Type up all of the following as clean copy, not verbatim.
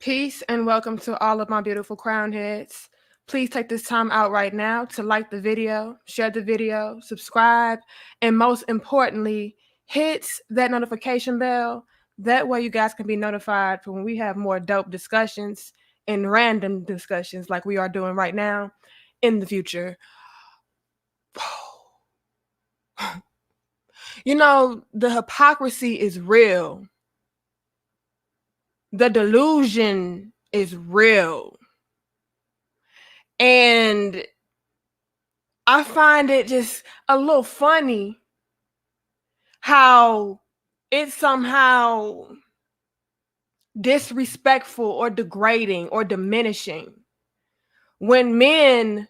Peace and welcome to all of my beautiful crown heads. Please take this time out right now to like the video, share the video, subscribe, and most importantly, hit that notification bell. That way you guys can be notified for when we have more dope discussions and random discussions like we are doing right now in the future. You know, the hypocrisy is real. The delusion is real. And I find it just a little funny how it's somehow disrespectful or degrading or diminishing when men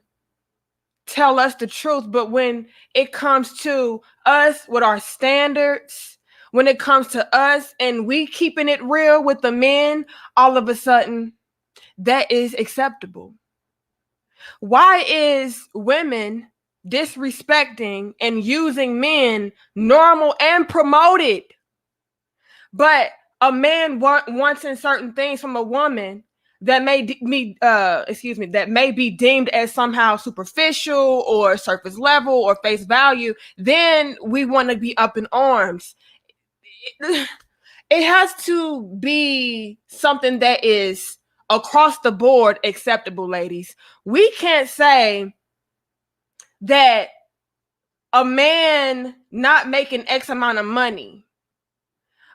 tell us the truth, but when it comes to us with our standards, when it comes to us and we keeping it real with the men, all of a sudden that is acceptable. Why is women disrespecting and using men normal and promoted, but a man wants in certain things from a woman that may be deemed as somehow superficial or surface level or face value, then we want to be up in arms. It has to be something that is across the board acceptable, ladies. We can't say that a man not making X amount of money,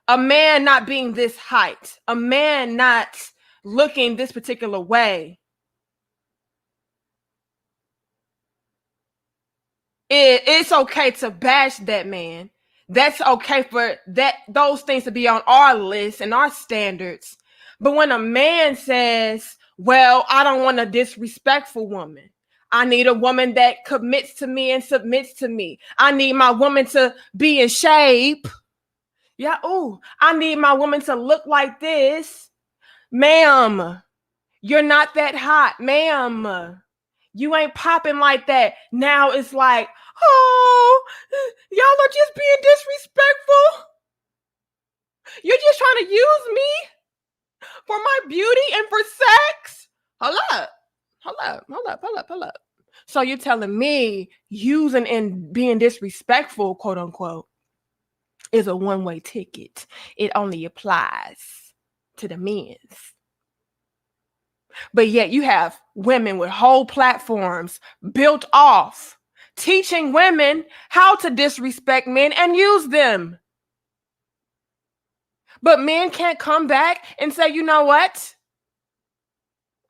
a man not being this height, a man not looking this particular way, it's okay to bash that man. That's okay for those things to be on our list and our standards. But when a man says, well, I don't want a disrespectful woman. I need a woman that commits to me and submits to me. I need my woman to be in shape. Yeah, I need my woman to look like this. Ma'am, you're not that hot. Ma'am, you ain't popping like that. Now it's like, oh, y'all are just being disrespectful. You're just trying to use me for my beauty and for sex. Hold up. So you're telling me using and being disrespectful, quote unquote, is a one-way ticket. It only applies to the men's. But yet you have women with whole platforms built off teaching women how to disrespect men and use them. But men can't come back and say, you know what?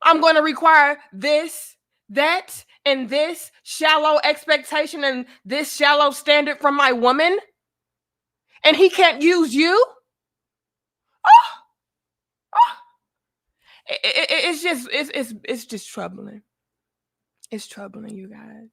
I'm going to require this, that, and this shallow expectation and this shallow standard from my woman. And he can't use you? It's just troubling. It's troubling, you guys.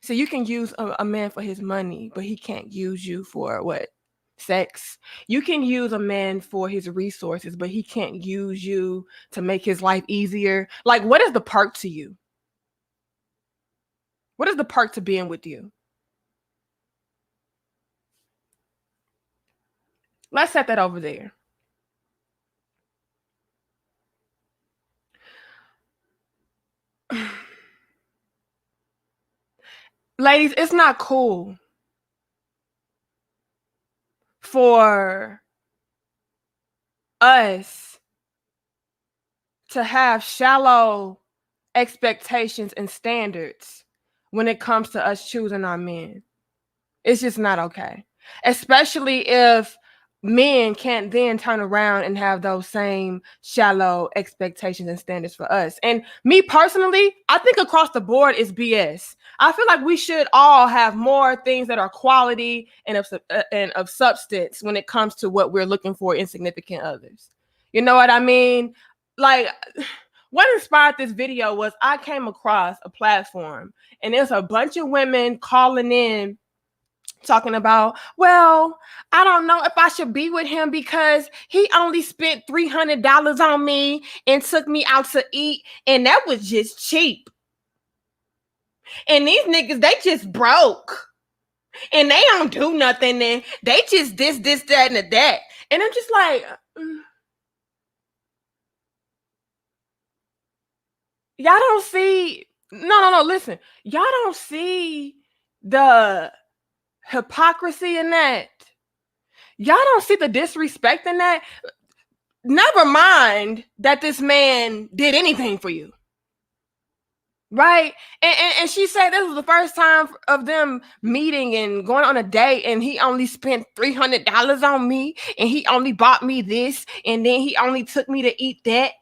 So you can use a man for his money, but he can't use you for what? Sex. You can use a man for his resources, but he can't use you to make his life easier. Like, what is the perk to you? What is the perk to being with you? Let's set that over there. Ladies, it's not cool for us to have shallow expectations and standards when it comes to us choosing our men. It's just not okay. Especially if men can't then turn around and have those same shallow expectations and standards for us. And me personally, I think across the board is BS. I feel like we should all have more things that are quality and of substance when it comes to what we're looking for in significant others. You know what I mean? Like, what inspired this video was I came across a platform and there's a bunch of women calling in talking about, well, I don't know if I should be with him because he only spent $300 on me and took me out to eat, and that was just cheap. And these niggas, they just broke. And they don't do nothing, and they just this, that, and that. And I'm just like, Y'all don't see. No. Listen, y'all don't see the hypocrisy in that. Y'all don't see the disrespect in that. Never mind that this man did anything for you. Right. And she said this was the first time of them meeting and going on a date, and he only spent $300 on me, and he only bought me this, and then he only took me to eat that.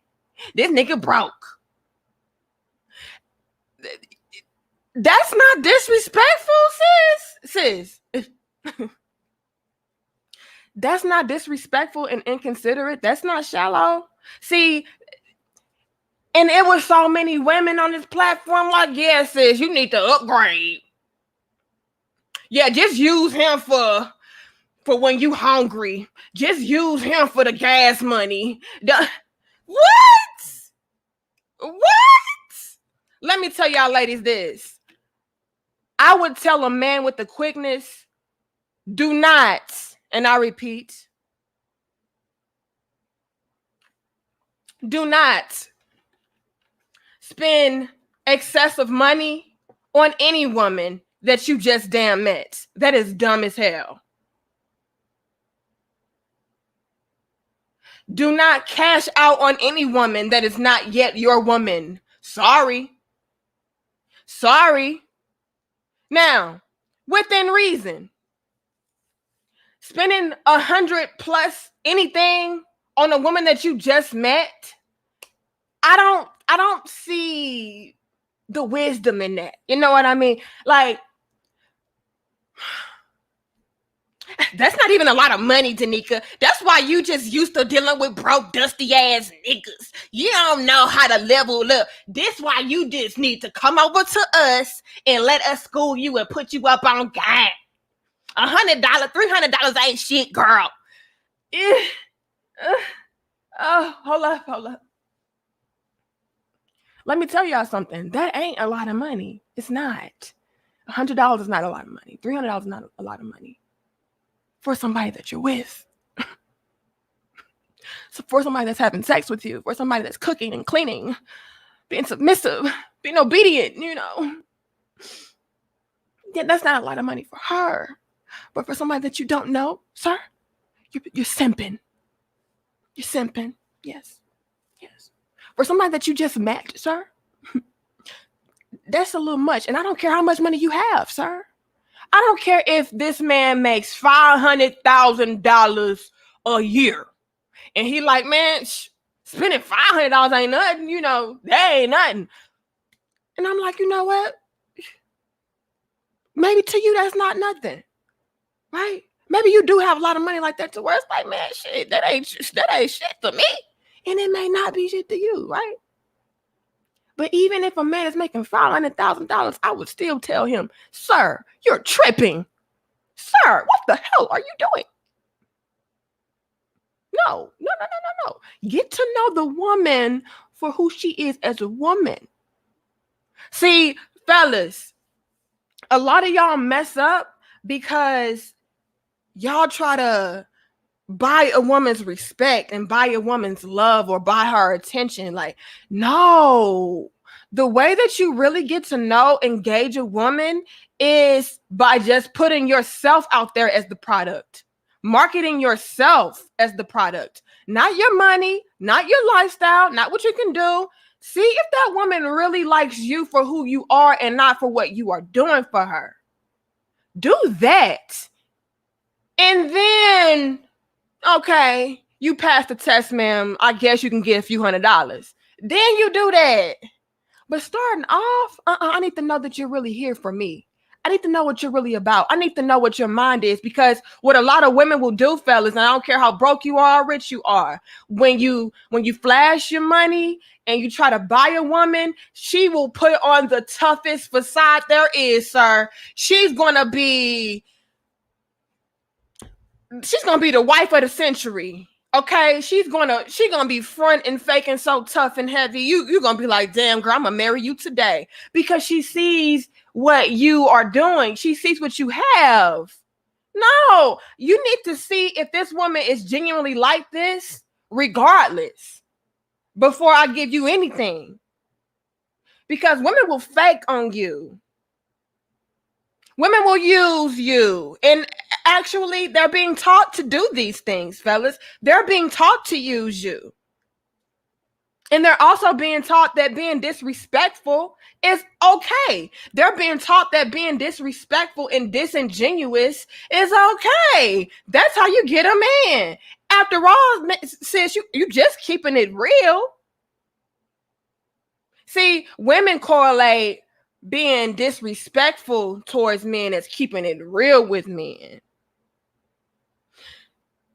This nigga broke. That's not disrespectful, sis. That's not disrespectful and inconsiderate. That's not shallow. See, and it was so many women on this platform like, yeah, sis, you need to upgrade. Yeah, just use him for when you hungry. Just use him for the gas money. What? Let me tell y'all ladies this. I would tell a man with the quickness, do not, and I repeat, do not spend excessive money on any woman that you just damn met. That is dumb as hell. Do not cash out on any woman that is not yet your woman. Sorry. Now, within reason, spending 100 plus anything on a woman that you just met, I don't see the wisdom in that. You know what I mean? Like, that's not even a lot of money, Tanika. That's why you just used to dealing with broke, dusty ass niggas. You don't know how to level up. This why you just need to come over to us and let us school you and put you up on game. $100, $300 ain't shit, girl. Hold up. Let me tell y'all something. That ain't a lot of money. It's not. $100 is not a lot of money. $300 is not a lot of money. For somebody that you're with. So for somebody that's having sex with you, for somebody that's cooking and cleaning, being submissive, being obedient, you know. Yeah, that's not a lot of money for her. But for somebody that you don't know, sir, you're simping. You're simping. Yes. For somebody that you just met, sir, that's a little much. And I don't care how much money you have, sir. I don't care if this man makes $500,000 a year. And he like, man, spending $500 ain't nothing, you know, that ain't nothing. And I'm like, you know what? Maybe to you, that's not nothing, right? Maybe you do have a lot of money like that to where it's like, man, shit, that ain't shit to me. And it may not be shit to you, right? But even if a man is making $500,000, I would still tell him, sir, you're tripping. Sir, what the hell are you doing? No. Get to know the woman for who she is as a woman. See, fellas, a lot of y'all mess up because y'all try to buy a woman's respect and buy a woman's love or buy her attention. Like, no. The way that you really get to know, engage a woman is by just putting yourself out there as the product. Marketing yourself as the product. Not your money, not your lifestyle, not what you can do. See if that woman really likes you for who you are and not for what you are doing for her. Do that. And then, okay, you passed the test, ma'am. I guess you can get a few $100s. Then you do that. But starting off, I need to know that you're really here for me. I need to know what you're really about. I need to know what your mind is, because what a lot of women will do, fellas, and I don't care how broke you are or rich you are, when you flash your money and you try to buy a woman, she will put on the toughest facade there is, sir. She's gonna be the wife of the century. Okay, she's gonna be front and fake and so tough and heavy. You're gonna be like, damn girl, I'm gonna marry you today, because she sees what you are doing. She sees what you have. No, you need to see if this woman is genuinely like this, regardless, before I give you anything. because women will fake on you. Women will use you. And actually, they're being taught to do these things, fellas. They're being taught to use you. And they're also being taught that being disrespectful is okay. They're being taught that being disrespectful and disingenuous is okay. That's how you get a man. After all, sis, you just keeping it real. See, women correlate being disrespectful towards men as keeping it real with men.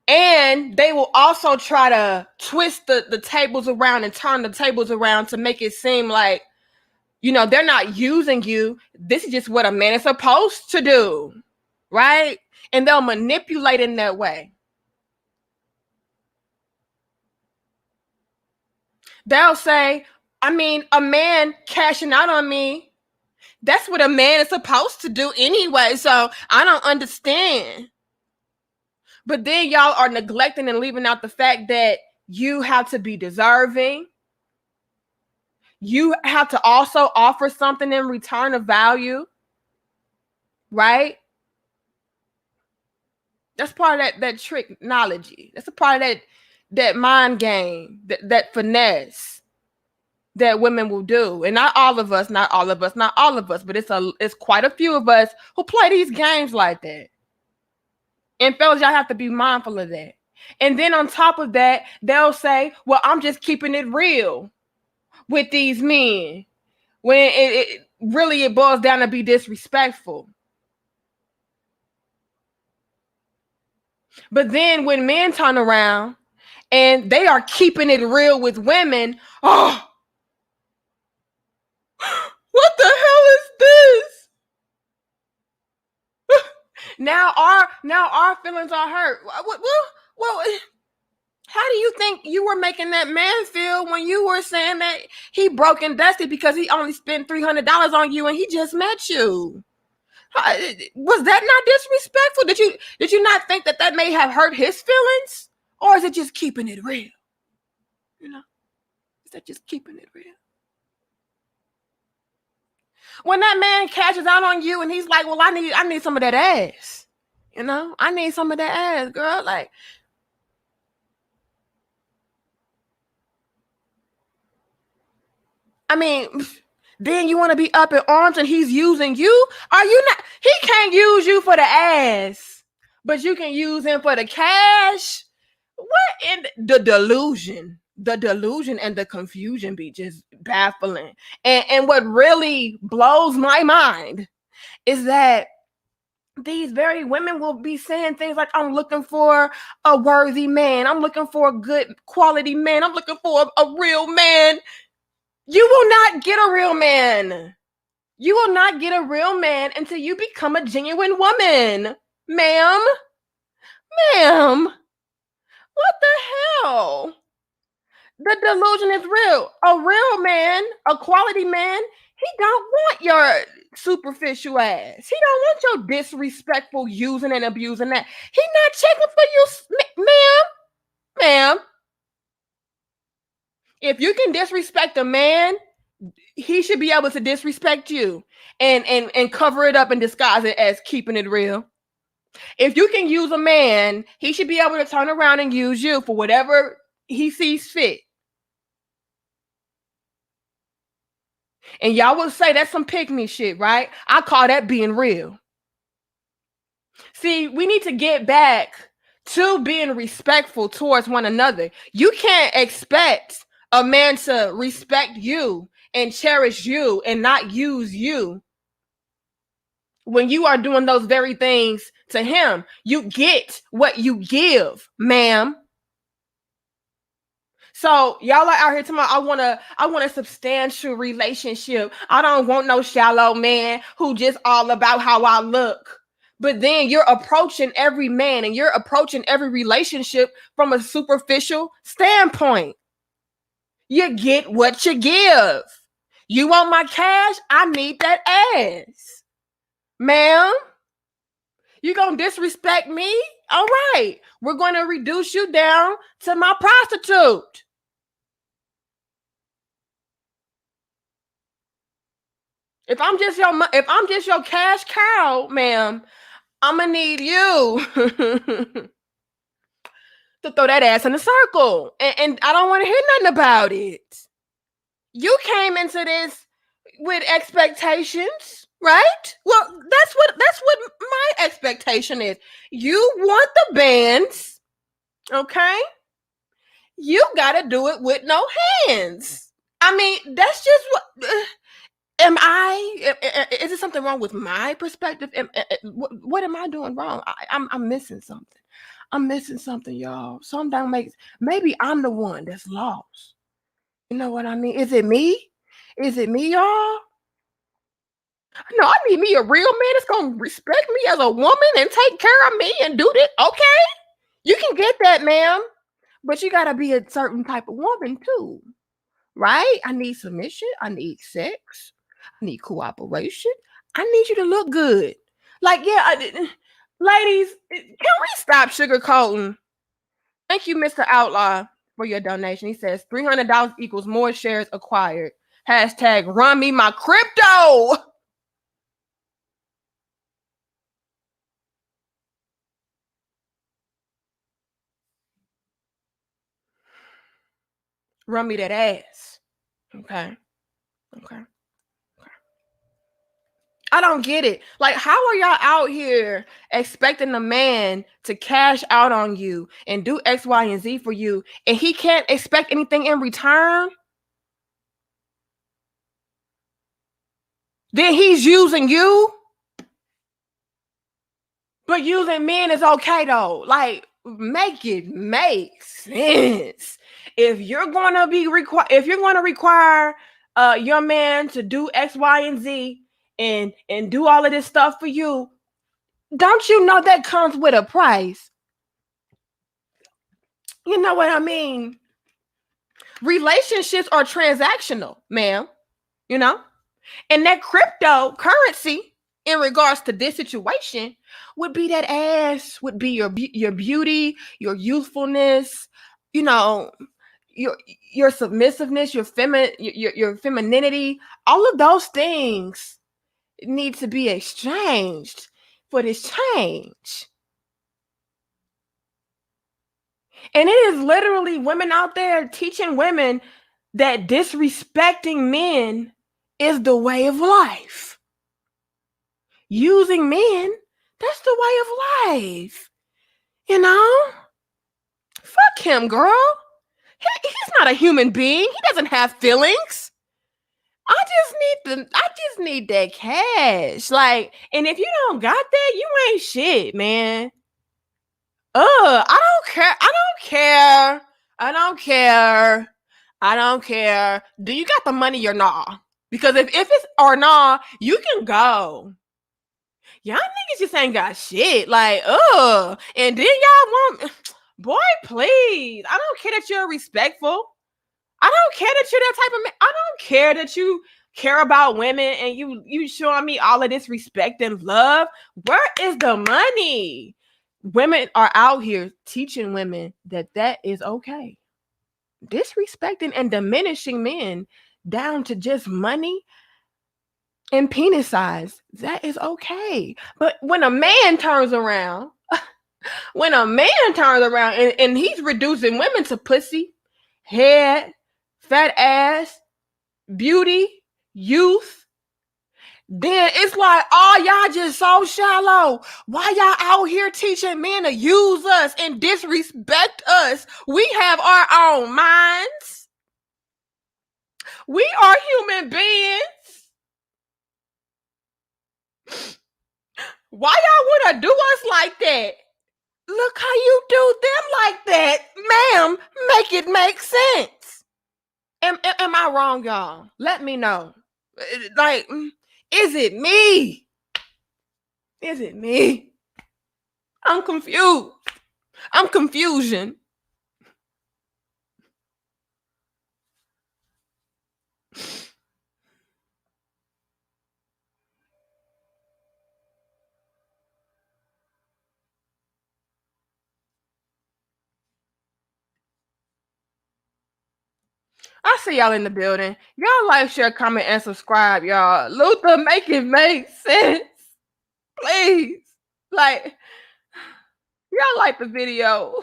And they will also try to twist the tables around and turn the tables around to make it seem like, you know, they're not using you. This is just what a man is supposed to do, right? And they'll manipulate in that way. They'll say, I mean, a man cashing out on me, that's what a man is supposed to do anyway, so I don't understand. But then y'all are neglecting and leaving out the fact that you have to be deserving. You have to also offer something in return of value, right? That's part of that tricknology. That's a part of that mind game, that finesse that women will do. And not all of us, but it's quite a few of us who play these games like that. And fellas, y'all have to be mindful of that. And then on top of that, they'll say, well, I'm just keeping it real with these men. When it really boils down to be disrespectful. But then when men turn around and they are keeping it real with women, oh, what the hell is this? Now our feelings are hurt. Well, how do you think you were making that man feel when you were saying that he broke and dusty because he only spent $300 on you and he just met you? Was that not disrespectful? Did you not think that may have hurt his feelings? Or is it just keeping it real? You know, is that just keeping it real? When that man cashes out on you and he's like, well, I need some of that ass. You know, I need some of that ass, girl. Like, I mean, then you want to be up in arms and he's using you? Are you not? He can't use you for the ass, but you can use him for the cash. What in the delusion? The delusion and the confusion be just baffling. And what really blows my mind is that these very women will be saying things like, I'm looking for a worthy man. I'm looking for a good quality man. I'm looking for a real man. You will not get a real man. You will not get a real man until you become a genuine woman. Ma'am. What the hell? The delusion is real. A real man, a quality man, he don't want your superficial ass. He don't want your disrespectful using and abusing that. He not checking for you, ma'am. If you can disrespect a man, he should be able to disrespect you and cover it up and disguise it as keeping it real. If you can use a man, he should be able to turn around and use you for whatever he sees fit. And y'all will say that's some pick-me shit, right? I call that being real. See, we need to get back to being respectful towards one another. You can't expect a man to respect you and cherish you and not use you when you are doing those very things to him. You get what you give, ma'am. So y'all are out here tomorrow. I want a substantial relationship. I don't want no shallow man who just all about how I look. But then you're approaching every man and you're approaching every relationship from a superficial standpoint. You get what you give. You want my cash? I need that ass. Ma'am, you gonna disrespect me? All right. We're gonna reduce you down to my prostitute. If I'm just your cash cow, ma'am, I'm gonna need you to throw that ass in a circle, and I don't want to hear nothing about it. You came into this with expectations, right? Well, that's what my expectation is. You want the bands, okay? You got to do it with no hands. I mean, that's just what. Am I? Is there something wrong with my perspective? What am I doing wrong? I'm missing something. I'm missing something, y'all. Something makes. Maybe I'm the one that's lost. You know what I mean? Is it me? Is it me, y'all? No, I need me a real man that's gonna respect me as a woman and take care of me and do this. Okay, you can get that, ma'am, but you gotta be a certain type of woman too, right? I need submission. I need sex. I need cooperation. I need you to look good. Like, yeah, ladies, can we stop sugarcoating? Thank you, Mr. Outlaw, for your donation. He says $300 equals more shares acquired. Hashtag run me my crypto. Run me that ass. Okay. Okay. I don't get it. Like, how are y'all out here expecting a man to cash out on you and do X, Y, and Z for you, and he can't expect anything in return? Then he's using you, but using men is okay though. Like, make it make sense. If you're gonna require your man to do X, Y, and Z and do all of this stuff for you, don't you know that comes with a price? You know what I mean? Relationships are transactional, ma'am. You know? And that cryptocurrency, in regards to this situation, would be that ass, would be your beauty, your youthfulness, you know, your your submissiveness, your femininity, all of those things need to be exchanged for this change. And it is literally women out there teaching women that disrespecting men is the way of life. Using men, that's the way of life. You know? Fuck him, girl. He's not a human being. He doesn't have feelings. I just need that cash. Like, and if you don't got that, you ain't shit, man. I don't care. I don't care. I don't care. I don't care. Do you got the money or not? Because if it's or not, you can go. Y'all niggas just ain't got shit. Like, and then y'all want, boy, please. I don't care that you're respectful. I don't care that you're that type of man. I don't care that you care about women and you showing me all of this respect and love. Where is the money? Women are out here teaching women that is okay. Disrespecting and diminishing men down to just money and penis size, that is okay. But when a man turns around, and he's reducing women to pussy, head, fat ass, beauty, youth, then it's like, oh, y'all just so shallow. Why y'all out here teaching men to use us and disrespect us? We have our own minds. We are human beings. Why y'all want to do us like that? Look how you do them like that, ma'am. Make it make sense. Am I wrong, y'all? Let me know. Like, is it me? Is it me? I'm confused. I'm confusion. I see y'all in the building. Y'all like, share, comment, and subscribe, y'all. Luther, make it make sense. Please. Like, y'all like the video.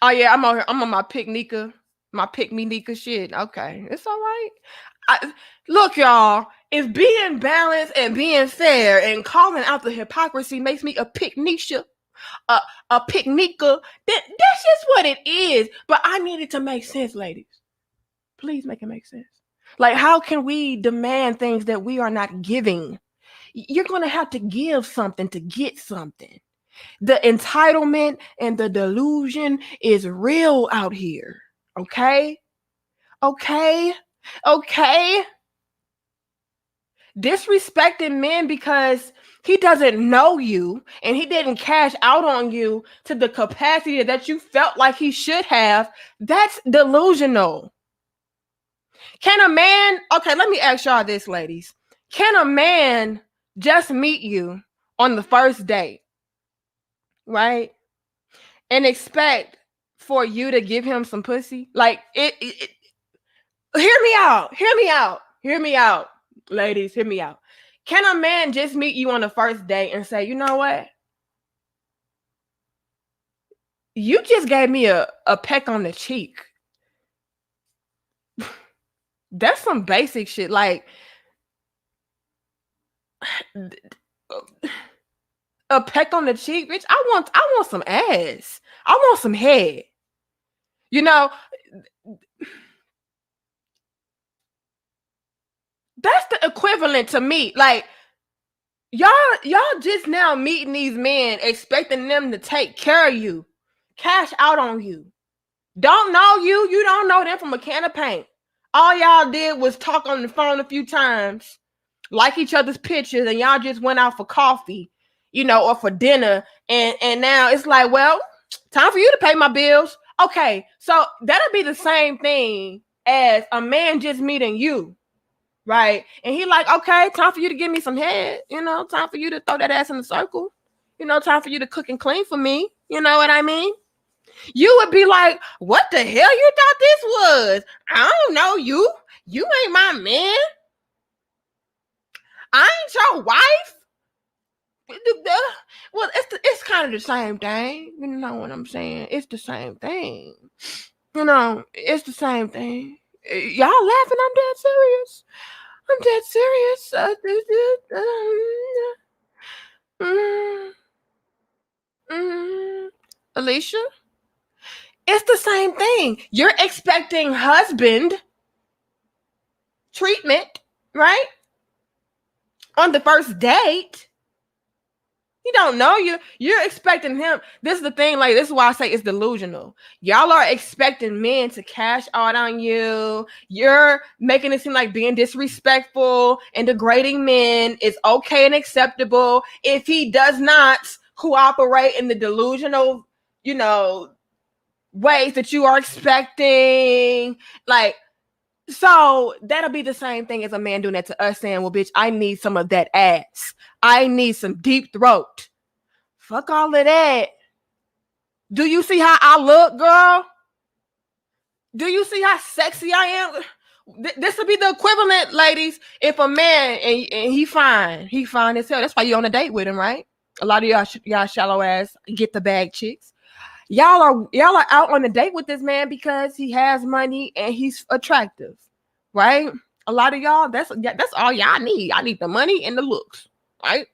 Oh yeah, I'm on here. I'm on my pick me Nika shit. Okay, it's all right. Look, y'all, if being balanced and being fair and calling out the hypocrisy makes me a picnica, a picnica, that's just what it is. But I need it to make sense, ladies. Please make it make sense. Like, how can we demand things that we are not giving? You're gonna have to give something to get something. The entitlement and the delusion is real out here. Okay? Okay? Okay? Disrespecting men because he doesn't know you and he didn't cash out on you to the capacity that you felt like he should have, that's delusional. Can a man, okay, let me ask y'all this, ladies. Can a man just meet you on the first date, right? And expect for you to give him some pussy? Like, hear me out, ladies, hear me out. Can a man just meet you on the first date and say, you know what? You just gave me a peck on the cheek. That's some basic shit. Like, a peck on the cheek, bitch. I want some ass. I want some head. You know, that's the equivalent to me. Like, y'all just now meeting these men, expecting them to take care of you, cash out on you. Don't know you. You don't know them from a can of paint. All y'all did was talk on the phone a few times, like each other's pictures, and y'all just went out for coffee, you know, or for dinner. And now it's like, well, time for you to pay my bills. Okay, so that'll be the same thing as a man just meeting you, right? And he like, okay, time for you to give me some head, you know, time for you to throw that ass in the circle, you know, time for you to cook and clean for me. You know what I mean? You would be like, what the hell you thought this was? I don't know you. You ain't my man. I ain't your wife. Well, it's kind of the same thing. You know what I'm saying? It's the same thing. You know, it's the same thing. Y'all laughing? I'm dead serious. I'm dead serious. Alicia? It's the same thing. You're expecting husband treatment, right? On the first date. He don't know you. You're expecting him. This is the thing. Like, this is why I say it's delusional. Y'all are expecting men to cash out on you. You're making it seem like being disrespectful and degrading men is okay and acceptable if he does not cooperate in the delusional, you know, ways that you are expecting. Like, so that'll be the same thing as a man doing that to us, saying, well, bitch, I need some of that ass. I need some deep throat. Fuck all of that. Do you see how I look, girl? Do you see how sexy I am? This would be the equivalent, ladies, if a man, and he fine as hell. That's why you're on a date with him, right? A lot of y'all shallow ass get the bag chicks. Y'all are out on a date with this man because he has money and he's attractive, right? A lot of y'all, that's all y'all need. I need the money and the looks, right?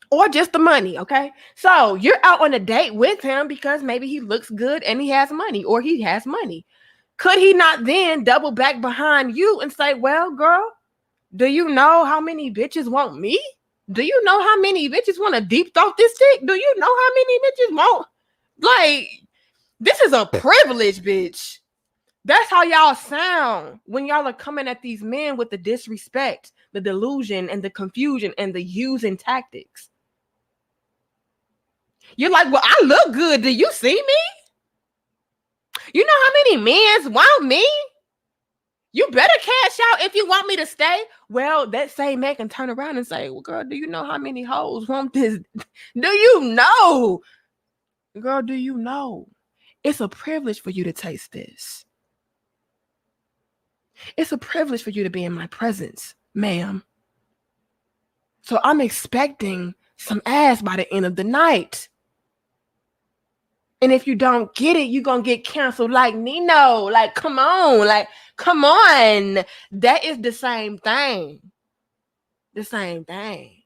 Or just the money, okay? So you're out on a date with him because maybe he looks good and he has money, or he has money. Could he not then double back behind you and say, well, girl, do you know how many bitches want me? Do you know how many bitches want to deep throat this dick? Do you know how many bitches want? Like, this is a privilege, bitch. That's how y'all sound when y'all are coming at these men with the disrespect, the delusion, and the confusion, and the using tactics. You're like, well, I look good. Do you see me? You know how many men want me? You better cash out if you want me to stay. Well, that same man can turn around and say, well, girl, do you know how many hoes want this? Do you know? Girl, do you know? It's a privilege for you to taste this. It's a privilege for you to be in my presence, ma'am. So I'm expecting some ass by the end of the night. And if you don't get it, you're going to get canceled like Nino. Like, come on. Like, come on. That is the same thing. The same thing.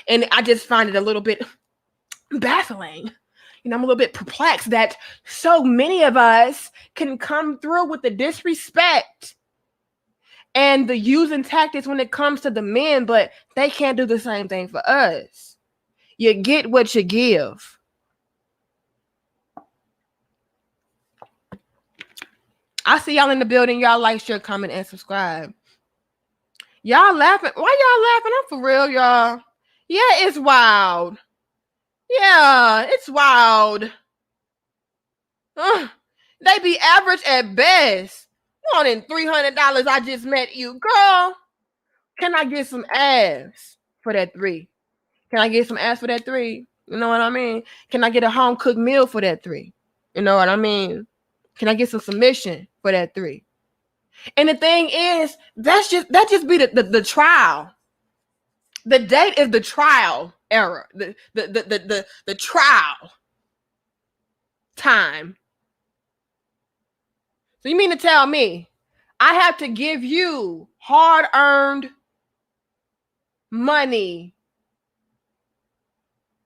And I just find it a little bit baffling. You know, I'm a little bit perplexed that so many of us can come through with the disrespect and the using tactics when it comes to the men, but they can't do the same thing for us. You get what you give. I see y'all in the building. Y'all like, share, comment, and subscribe. Y'all laughing. Why y'all laughing? I'm for real, y'all. Yeah, it's wild. Yeah, it's wild. They be average at best. Wanting $300, I just met you. Girl, can I get some ass for that 3? Can I get some ass for that 3? You know what I mean? Can I get a home cooked meal for that 3? You know what I mean? Can I get some submission for that 3? And the thing is, that just be the trial. The date is the trial era. The trial time. So you mean to tell me I have to give you hard-earned money,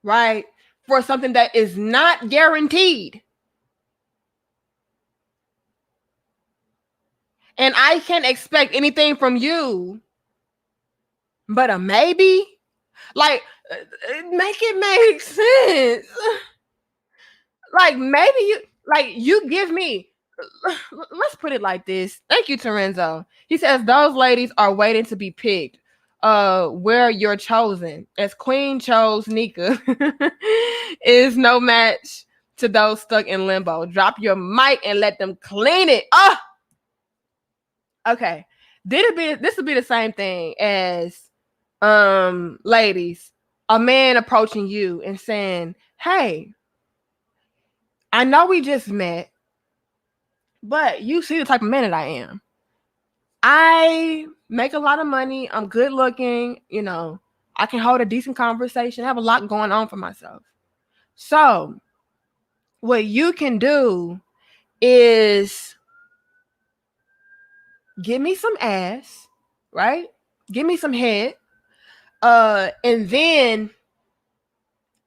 right, for something that is not guaranteed? And I can't expect anything from you but a maybe? Like, make it make sense. Like, maybe you give me, let's put it like this. Thank you, Terenzo. He says, those ladies are waiting to be picked. Where you're chosen. As Queen chose Nika is no match to those stuck in limbo. Drop your mic and let them clean it. Oh! Okay. This would be the same thing as ladies, a man approaching you and saying, hey, I know we just met, but you see the type of man that I am. I make a lot of money. I'm good looking. You know, I can hold a decent conversation. I have a lot going on for myself. So what you can do is give me some ass, right? Give me some head. And then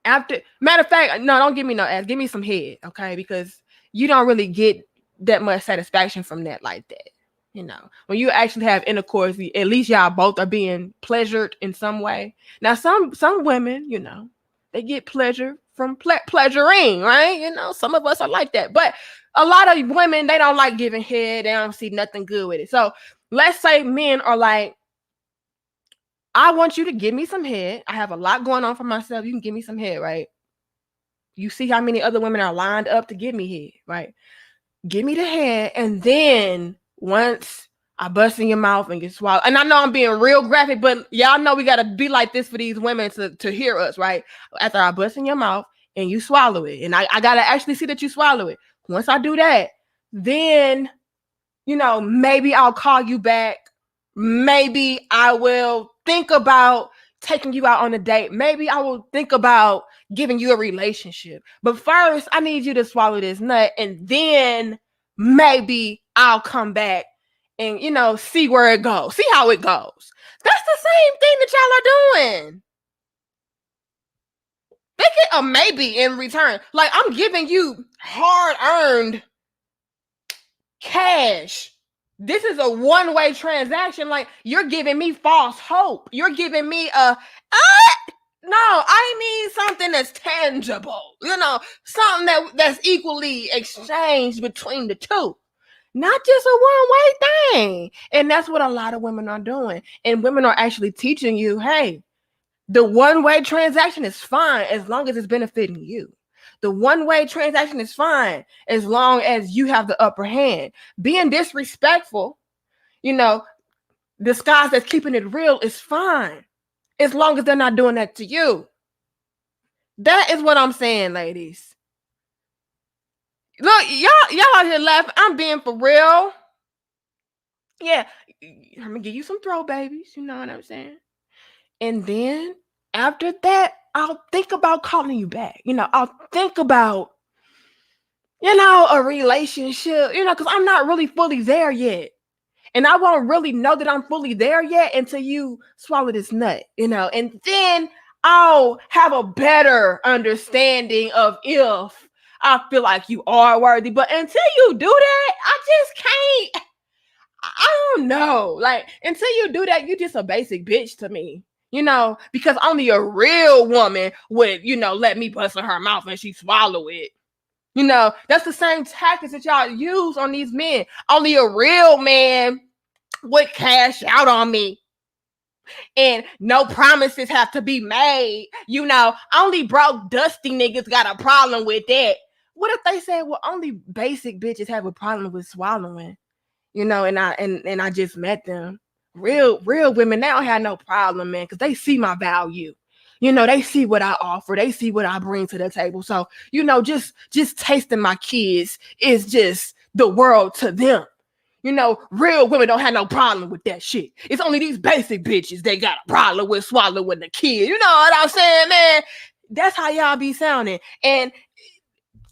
after, matter of fact, no, don't give me no ass. Give me some head, okay? Because you don't really get that much satisfaction from that like that. You know, when you actually have intercourse, at least y'all both are being pleasured in some way. Now, some women, you know, they get pleasure from pleasuring, right? You know, some of us are like that. But a lot of women, they don't like giving head. They don't see nothing good with it. So let's say men are like, I want you to give me some head. I have a lot going on for myself. You can give me some head, right? You see how many other women are lined up to give me head, right? Give me the head, and then once I bust in your mouth and get swallowed, and I know I'm being real graphic, but y'all know we gotta be like this for these women to hear us, right? After I bust in your mouth and you swallow it, and I gotta actually see that you swallow it. Once I do that, then, you know, maybe I'll call you back. Maybe I will think about taking you out on a date. Maybe I will think about giving you a relationship. But first, I need you to swallow this nut, and then maybe I'll come back and, you know, see where it goes. See how it goes. That's the same thing that y'all are doing. They get a maybe in return. Like, I'm giving you hard-earned cash. This is a one-way transaction. Like, you're giving me false hope. You're giving me no, I need something that's tangible. You know, something that's equally exchanged between the two. Not just a one-way thing. And that's what a lot of women are doing. And women are actually teaching you, hey, the one-way transaction is fine as long as it's benefiting you. The one-way transaction is fine as long as you have the upper hand. Being disrespectful, you know, this guy that's keeping it real is fine as long as they're not doing that to you. That is what I'm saying, ladies. Look, y'all out here laughing. I'm being for real. Yeah, I'm gonna give you some throw babies. You know what I'm saying? And then after that, I'll think about calling you back. I'll think about, a relationship, because I'm not really fully there yet. And I won't really know that I'm fully there yet until you swallow this nut, and then I'll have a better understanding of if I feel like you are worthy. But until you do that, I just can't. I don't know. Like, until you do that, you're just a basic bitch to me. Because only a real woman would, let me bust in her mouth and she swallow it. That's the same tactics that y'all use on these men. Only a real man would cash out on me. And no promises have to be made. Only broke, dusty niggas got a problem with that. What if they said, well, only basic bitches have a problem with swallowing? And I just met them. Real women, they don't have no problem, man, because they see my value. They see what I offer. They see what I bring to the table. So, just tasting my kids is just the world to them. Real women don't have no problem with that shit. It's only these basic bitches they got a problem with swallowing the kid. You know what I'm saying, man? That's how y'all be sounding. And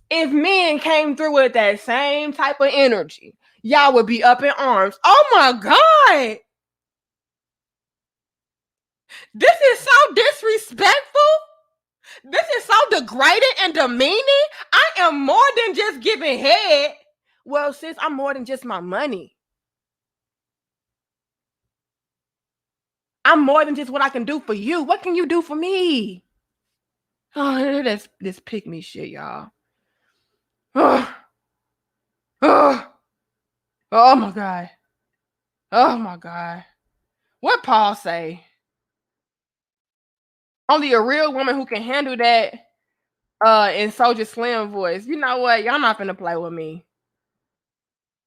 if men came through with that same type of energy, y'all would be up in arms. Oh my God. This is so disrespectful. This is so degrading and demeaning. I am more than just giving head. Well, sis, I'm more than just my money. I'm more than just what I can do for you. What can you do for me? Oh, that's this pick me shit, y'all. Oh, oh, oh my God. Oh my God. What Paul say? Only a real woman who can handle that in Soldier Slim voice. You know what? Y'all not finna play with me.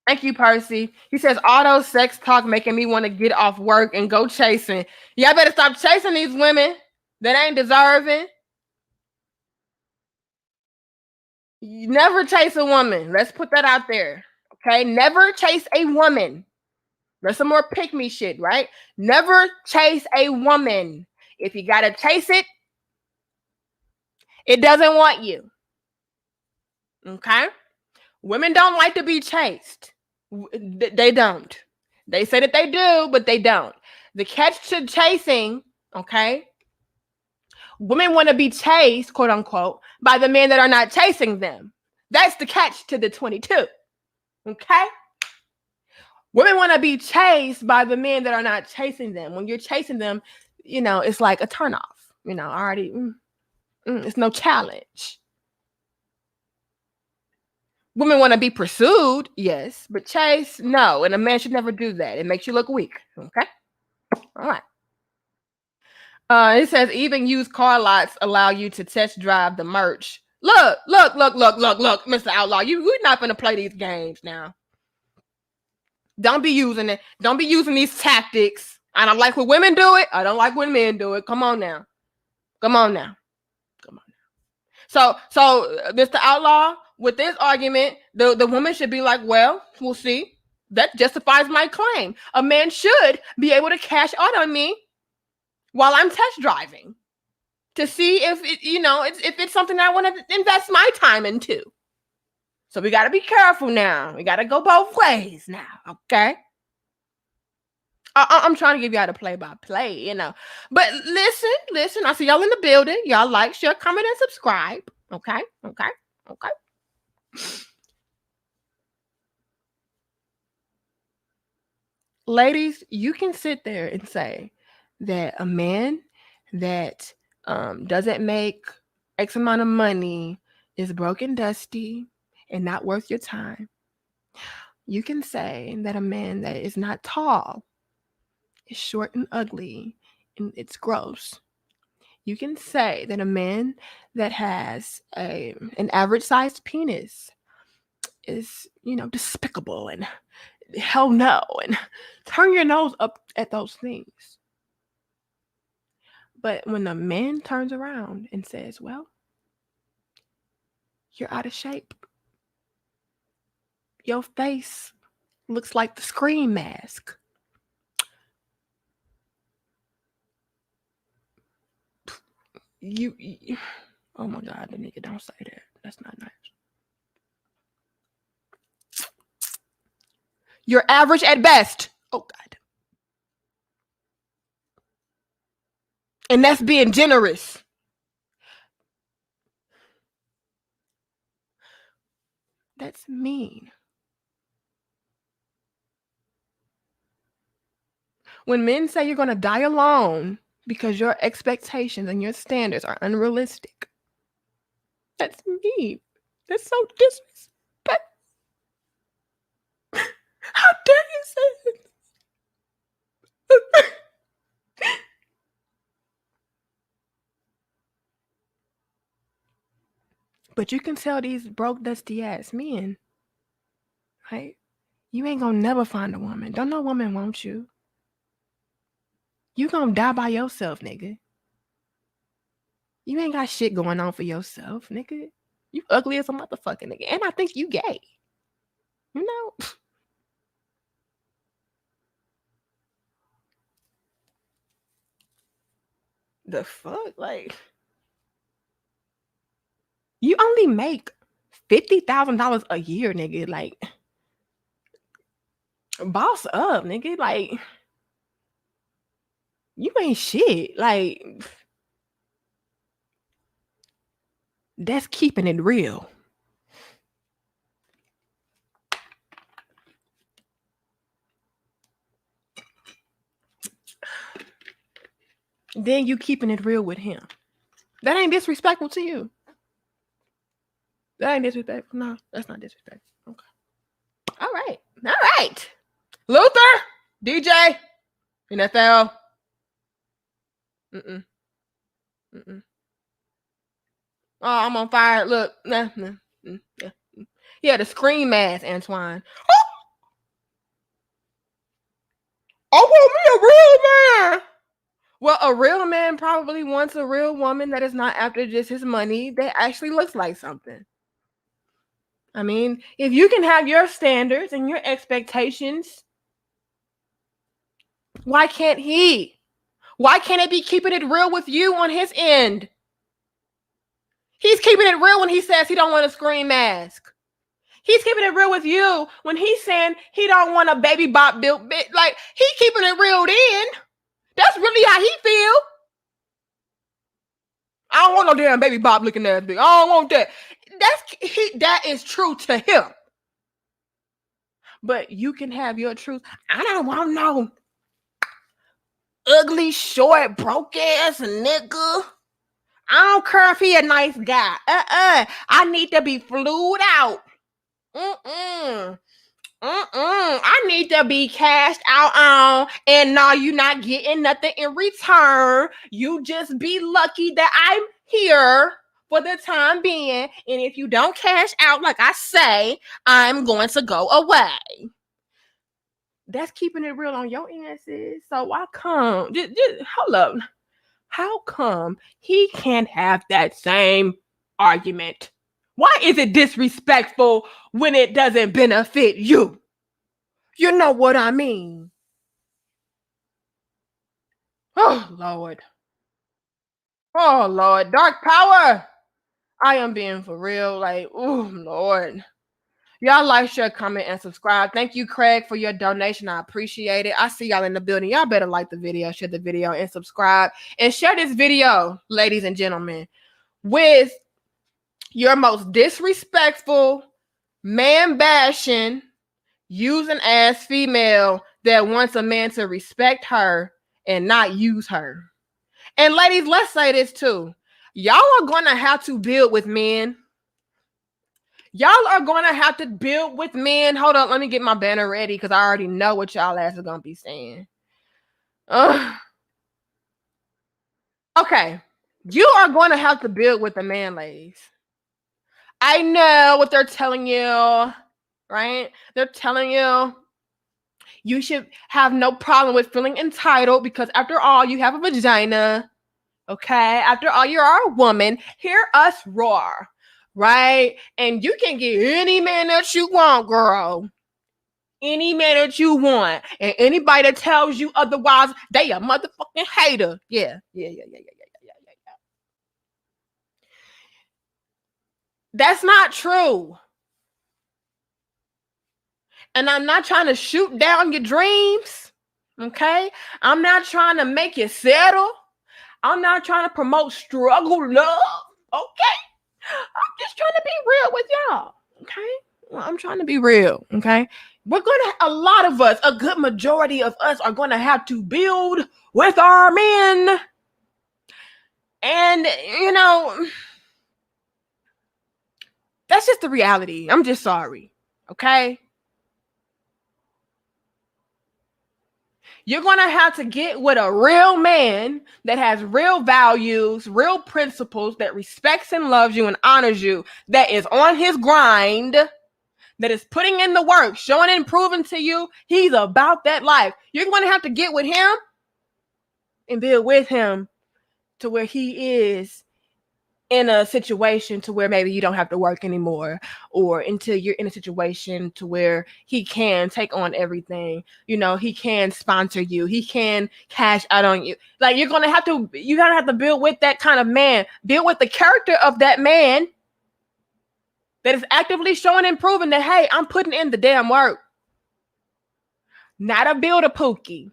Thank you, Percy. He says, auto sex talk making me want to get off work and go chasing. Y'all better stop chasing these women that ain't deserving. You never chase a woman. Let's put that out there. Okay? Never chase a woman. There's some more pick me shit, right? Never chase a woman. If you gotta chase it, it doesn't want you. Okay? Women don't like to be chased. They don't. They say that they do, but they don't. The catch to chasing, okay? Women want to be chased, quote unquote, by the men that are not chasing them. That's the catch to the 22. Okay? Women want to be chased by the men that are not chasing them. When you're chasing them, it's like a turnoff. Already, it's no challenge. Women want to be pursued, yes, but chase, no. And a man should never do that. It makes you look weak. Okay? All right. It says even used car lots allow you to test drive the merch. Look, Mr. Outlaw. We're not gonna play these games now. Don't be using it. Don't be using these tactics. I don't like when women do it. I don't like when men do it. Come on now. So, Mr. Outlaw, with this argument, the woman should be like, well, we'll see. That justifies my claim. A man should be able to cash out on me while I'm test driving to see if if it's something that I want to invest my time into. So we got to be careful now. We got to go both ways now, okay? I'm trying to give y'all the play-by-play, But listen. I see y'all in the building. Y'all like, share, comment, and subscribe. Okay. Ladies, you can sit there and say that a man that doesn't make X amount of money is broke and dusty and not worth your time. You can say that a man that is not tall is short and ugly and it's gross. You can say that a man that has an average sized penis is, despicable and hell no, and turn your nose up at those things. But when a man turns around and says, well, you're out of shape, Your face looks like the Scream mask. You oh my God, the nigga, don't say that. That's not nice. You're average at best. Oh God. And that's being generous. That's mean. When men say you're going to die alone because your expectations and your standards are unrealistic, that's mean. That's so disrespectful. How dare you say it? But you can tell these broke, dusty ass men, right? You ain't gonna never find a woman. Don't no woman want you. You gonna die by yourself, nigga. You ain't got shit going on for yourself, nigga. You ugly as a motherfucker, nigga. And I think you gay. You know? The fuck? Like, you only make $50,000 a year, nigga. Like, boss up, nigga. Like, you ain't shit. Like, that's keeping it real. Then you keeping it real with him. That ain't disrespectful to you. That ain't disrespectful. No, that's not disrespectful. Okay. All right. All right. Luther, DJ, NFL. Mm-mm. Mm-mm. Oh, I'm on fire. Look. Nah. Yeah, the Scream mask, Antoine. I want me a real man. Well, a real man probably wants a real woman that is not after just his money, that actually looks like something. I mean, if you can have your standards and your expectations, why can't he? Why can't it be keeping it real with you on his end? He's keeping it real when he says he don't want a Scream mask. He's keeping it real with you when he's saying he don't want a baby bop built bit. Like, he keeping it real then. That's really how he feel. I don't want no damn baby bop looking ass big. I don't want that. That is true to him. But you can have your truth. I don't want no ugly, short, broke ass nigga. I don't care if he a nice guy. I need to be flued out. I need to be cashed out on, and no, you're not getting nothing in return. You just be lucky that I'm here for the time being. And if you don't cash out, like I say, I'm going to go away. That's keeping it real on your end, sis. So why come? Just hold up. How come he can't have that same argument? Why is it disrespectful when it doesn't benefit you? You know what I mean? Oh, Lord. Oh, Lord. Dark power. I am being for real. Like, oh, Lord. Y'all like, share, comment, and subscribe. Thank you, Craig, for your donation. I appreciate it. I see y'all in the building. Y'all better like the video, share the video, and subscribe. And share this video, ladies and gentlemen, with your most disrespectful, man-bashing, using ass female that wants a man to respect her and not use her. And ladies, let's say this too. Y'all are going to have to build with men. Y'all are going to have to build with men. Hold on, let me get my banner ready because I already know what y'all ass are going to be saying. Okay. You are going to have to build with a man, ladies. I know what they're telling you, right? They're telling you you should have no problem with feeling entitled because after all, you have a vagina. Okay? After all, you are a woman. Hear us roar. right? And you can get any man that you want, girl. Any man that you want. And anybody that tells you otherwise, they a motherfucking hater. Yeah. That's not true. And I'm not trying to shoot down your dreams. Okay? I'm not trying to make you settle. I'm not trying to promote struggle love. Okay? I'm just trying to be real with y'all. Okay? Well, I'm trying to be real. Okay? A lot of us, a good majority of us are going to have to build with our men. And, that's just the reality. I'm just sorry. Okay? You're going to have to get with a real man that has real values, real principles, that respects and loves you and honors you, that is on his grind, that is putting in the work, showing and proving to you he's about that life. You're going to have to get with him and build with him to where he is in a situation to where maybe you don't have to work anymore, or until you're in a situation to where he can take on everything. He can sponsor you. He can cash out on you. Like, you gotta have to build with that kind of man, build with the character of that man that is actively showing and proving that, hey, I'm putting in the damn work. Not a builder Pookie.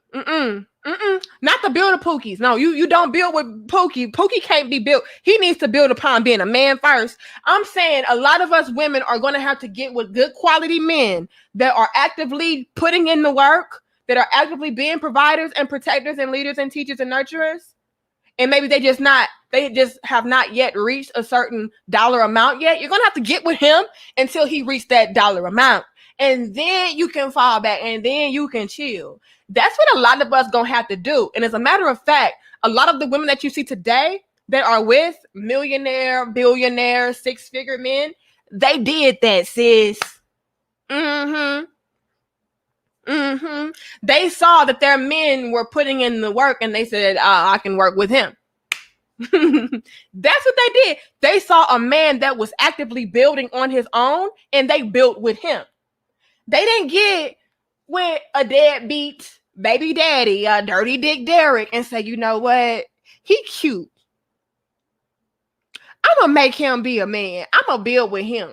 Not the builder Pookies. No, you don't build with Pookie. Pookie can't be built. He needs to build upon being a man first. I'm saying a lot of us women are going to have to get with good quality men that are actively putting in the work, that are actively being providers and protectors and leaders and teachers and nurturers. And maybe they just have not yet reached a certain dollar amount yet. You're going to have to get with him until he reached that dollar amount. And then you can fall back and then you can chill. That's what a lot of us gonna have to do. And as a matter of fact, a lot of the women that you see today that are with millionaire, billionaire, six-figure men, they did that, sis. They saw that their men were putting in the work and they said, I can work with him. That's what they did. They saw a man that was actively building on his own and they built with him. They didn't get with a deadbeat baby daddy, a dirty dick Derek, and say, you know what? He cute. I'm going to make him be a man. I'm going to build with him.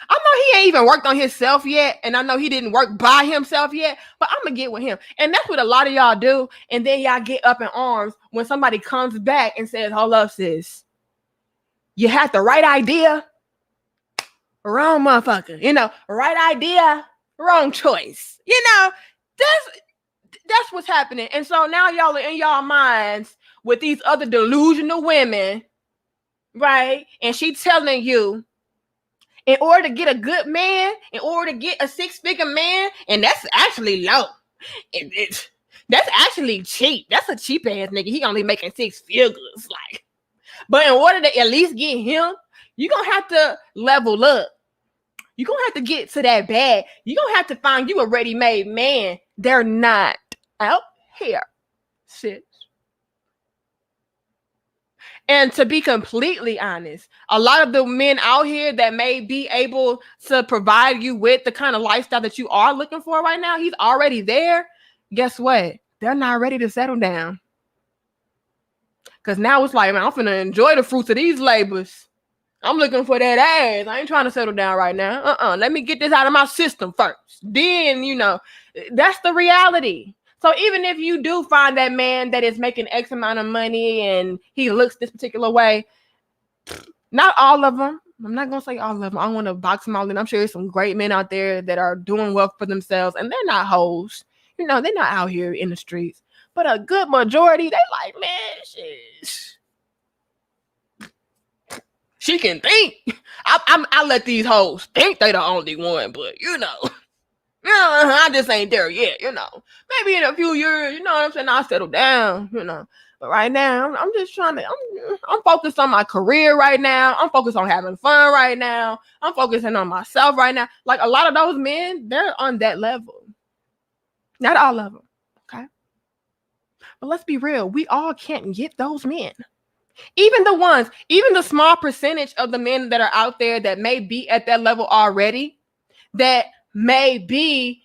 I know he ain't even worked on himself yet, and I know he didn't work by himself yet, but I'm going to get with him. And that's what a lot of y'all do, and then y'all get up in arms when somebody comes back and says, hold up, sis. You had the right idea. Wrong motherfucker. Right idea, wrong choice. That's what's happening. And so now y'all are in y'all minds with these other delusional women, right? And she telling you, in order to get a good man, in order to get a six-figure man, and that's actually low. That's actually cheap. That's a cheap ass nigga. He only making six figures, like. But in order to at least get him, you're going to have to level up. You're going to have to get to that bag. You're going to have to find you a ready-made man. They're not out here, sis. And to be completely honest, a lot of the men out here that may be able to provide you with the kind of lifestyle that you are looking for right now, he's already there. Guess what? They're not ready to settle down. Because now it's like, man, I'm finna enjoy the fruits of these labors. I'm looking for that ass. I ain't trying to settle down right now. Let me get this out of my system first. Then, that's the reality. So even if you do find that man that is making X amount of money and he looks this particular way, not all of them. I'm not going to say all of them. I don't want to box them all in. I'm sure there's some great men out there that are doing well for themselves and they're not hoes. They're not out here in the streets. But a good majority, they like, man, she can think. I let these hoes think they the only one, but I just ain't there yet, Maybe in a few years, you know what I'm saying, I'll settle down, But right now, I'm just I'm focused on my career right now. I'm focused on having fun right now. I'm focusing on myself right now. Like a lot of those men, they're on that level. Not all of them, okay? But let's be real. We all can't get those men. Even the small percentage of the men that are out there that may be at that level already, that may be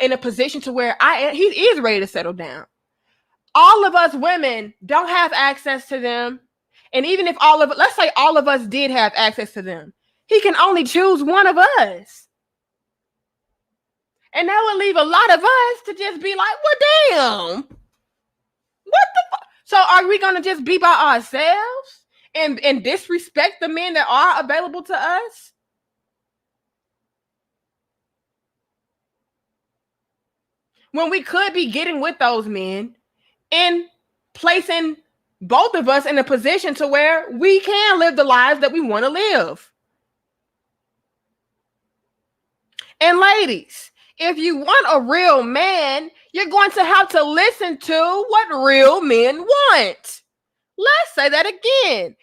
in a position to where he is ready to settle down. All of us women don't have access to them. And even if let's say all of us did have access to them, he can only choose one of us. And that would leave a lot of us to just be like, well, damn, what the fuck? So are we going to just be by ourselves and disrespect the men that are available to us? When we could be getting with those men and placing both of us in a position to where we can live the lives that we want to live. And ladies, if you want a real man, you're going to have to listen to what real men want. Let's say that again.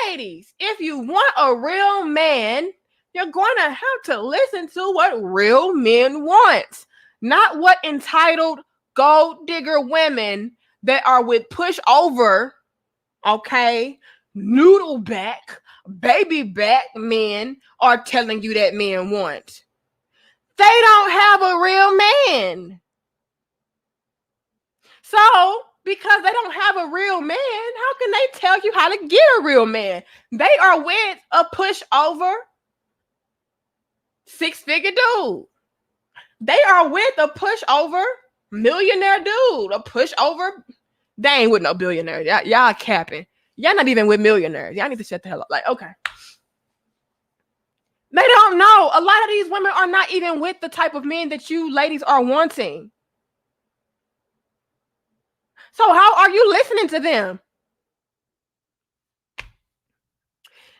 Ladies, if you want a real man, you're going to have to listen to what real men want, not what entitled gold digger women that are with pushover, okay, noodle back, baby back men are telling you that men want. They don't have a real man. So, because they don't have a real man, how can they tell you how to get a real man? They are with a pushover, six-figure dude. They are with a pushover millionaire dude, a pushover. They ain't with no billionaire. Y'all capping. Y'all not even with millionaires. Y'all need to shut the hell up. Like, okay. They don't know. A lot of these women are not even with the type of men that you ladies are wanting. So how are you listening to them?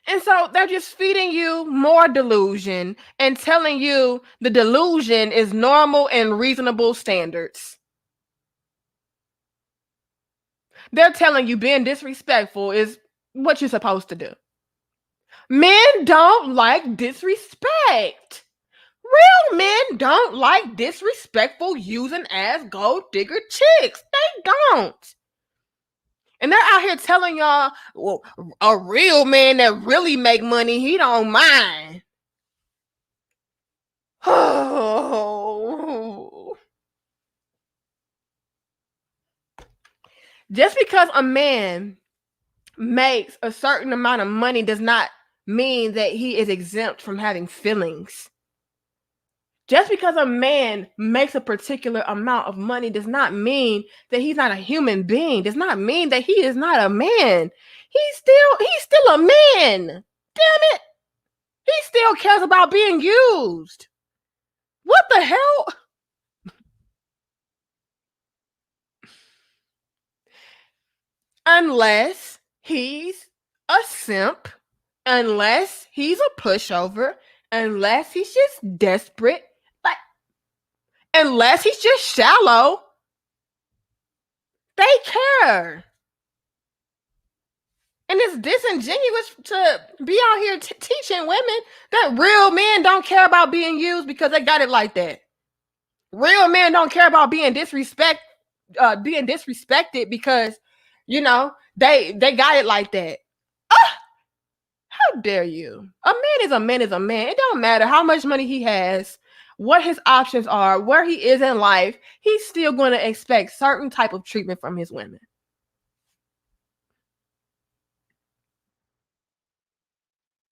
And so they're just feeding you more delusion and telling you the delusion is normal and reasonable standards. They're telling you being disrespectful is what you're supposed to do. Men don't like disrespect. Real men don't like disrespectful using ass gold digger chicks. They don't. And they're out here telling y'all, well, a real man that really make money, he don't mind. Oh. Just because a man makes a certain amount of money does not mean that he is exempt from having feelings. Just because a man makes a particular amount of money does not mean that he's not a human being. Does not mean that he is not a man. He's still a man. Damn it. He still cares about being used. What the hell? Unless he's a simp, unless he's a pushover, unless he's just desperate, like unless he's just shallow, they care. And it's disingenuous to be out here teaching women that real men don't care about being used because they got it like that. Real men don't care about being disrespected because they got it like that. How dare you? A man is a man is a man. It don't matter how much money he has, what his options are, where he is in life. He's still going to expect certain type of treatment from his women.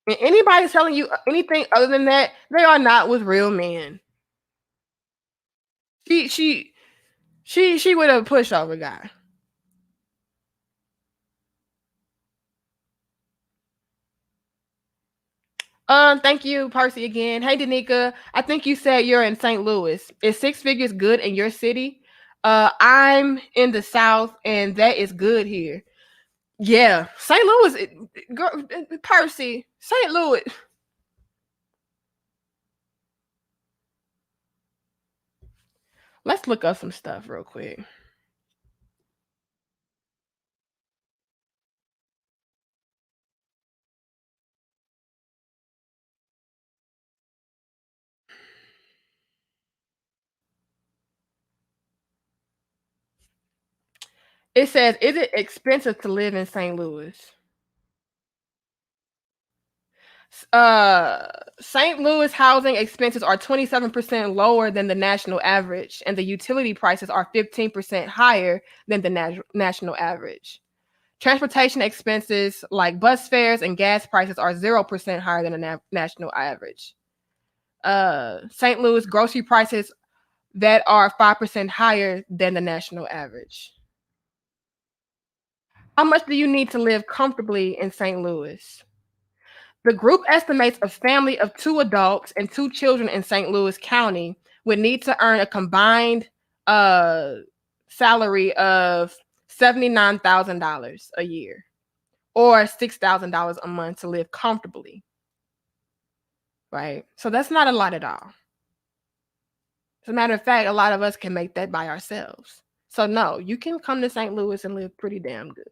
And anybody telling you anything other than that, they are not with real men. She with a pushover guy. Thank you, Percy, again. Hey, Danica. I think you said you're in St. Louis. Is six figures good in your city? I'm in the South, and that is good here. Yeah, St. Louis, girl, Percy, St. Louis. Let's look up some stuff real quick. It says, is it expensive to live in St. Louis? Uh, St. Louis housing expenses are 27% lower than the national average, and the utility prices are 15% higher than the national average. Transportation expenses like bus fares and gas prices are 0% higher than the national average. St. Louis grocery prices that are 5% higher than the national average. How much do you need to live comfortably in St. Louis? The group estimates a family of 2 adults and 2 children in St. Louis County would need to earn a combined salary of $79,000 a year or $6,000 a month to live comfortably. Right? So that's not a lot at all. As a matter of fact, a lot of us can make that by ourselves. So no, you can come to St. Louis and live pretty damn good.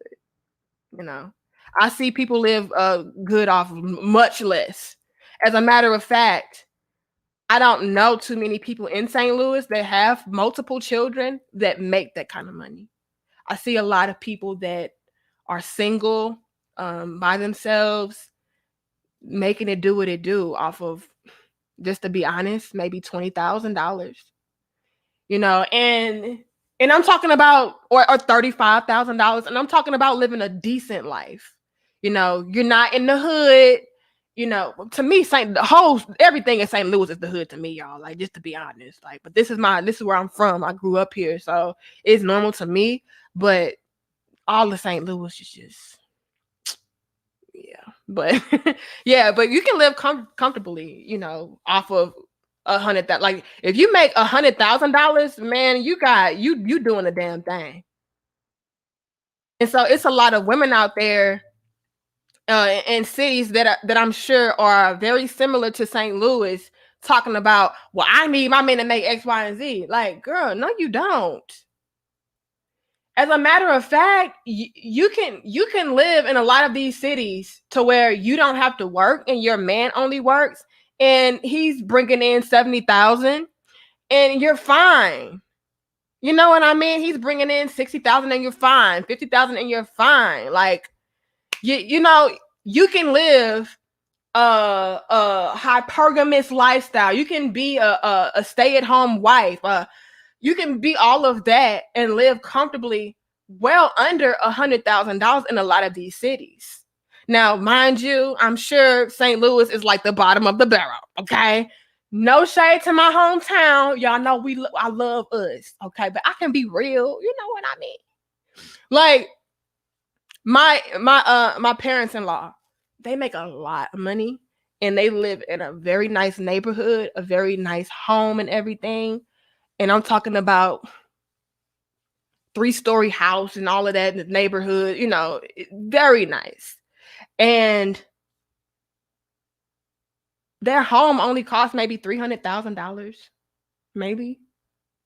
You know, I see people live good off much less. As a matter of fact, I don't know too many people in St. Louis that have multiple children that make that kind of money. I see a lot of people that are single by themselves, making it do what it do off of, just to be honest, maybe $20,000. You know, and I'm talking about or $35,000, and I'm talking about living a decent life. You know, you're not in the hood. You know, to me, everything in St. Louis is the hood to me, y'all. Like, just to be honest, like, but this is where I'm from. I grew up here, so it's normal to me. But all of St. Louis is just, yeah. But yeah, but you can live comfortably, you know, off of $100,000. Like, if you make $100,000, man, you doing a damn thing. And so it's a lot of women out there in cities that I'm sure are very similar to St. Louis, talking about, well, I need my men to make X, Y, and Z. Like, girl, no, you don't. As a matter of fact, you can live in a lot of these cities to where you don't have to work and your man only works and he's bringing in 70,000 and you're fine. You know what I mean? He's bringing in 60,000 and you're fine. 50,000 and you're fine. Like, you know, you can live a hypergamous lifestyle. You can be a stay-at-home wife. You can be all of that and live comfortably well under $100,000 in a lot of these cities. Now, mind you, I'm sure St. Louis is like the bottom of the barrel. Okay, no shade to my hometown. Y'all know I love us. Okay, but I can be real. You know what I mean? Like, my parents-in-law, they make a lot of money and they live in a very nice neighborhood, a very nice home and everything. And I'm talking about 3-story house and all of that in the neighborhood, you know, very nice. And their home only cost maybe $300,000, maybe.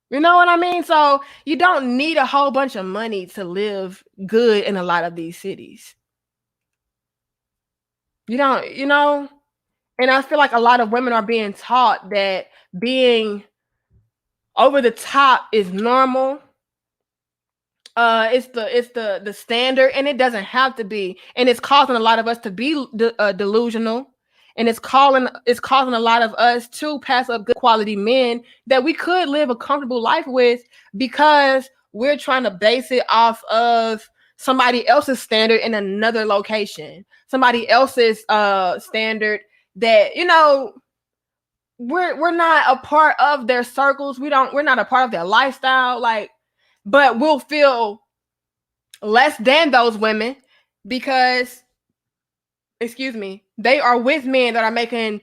You know what I mean? So you don't need a whole bunch of money to live good in a lot of these cities. You don't, you know? And I feel like a lot of women are being taught that being over the top is normal. It's the standard, and it doesn't have to be, and it's causing a lot of us to be delusional, and it's causing a lot of us to pass up good quality men that we could live a comfortable life with, because we're trying to base it off of somebody else's standard in another location, somebody else's standard that, you know, we're not a part of their circles. We're not a part of their lifestyle. Like, but we'll feel less than those women because, excuse me, they are with men that are making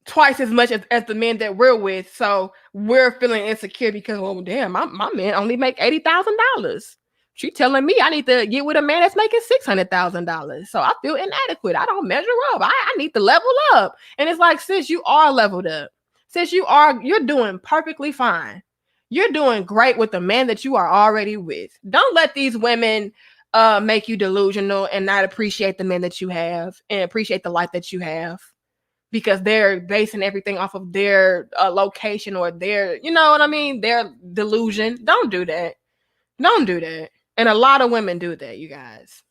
twice as much as the men that we're with. So we're feeling insecure because, well, damn, my man only make $80,000. She telling me I need to get with a man that's making $600,000. So I feel inadequate. I don't measure up. I need to level up. And it's like, sis, you are leveled up. Sis, you're doing perfectly fine. You're doing great with the man that you are already with. Don't let these women make you delusional and not appreciate the men that you have and appreciate the life that you have, because they're basing everything off of their location or their, you know what I mean, their delusion. Don't do that. Don't do that. And a lot of women do that, you guys.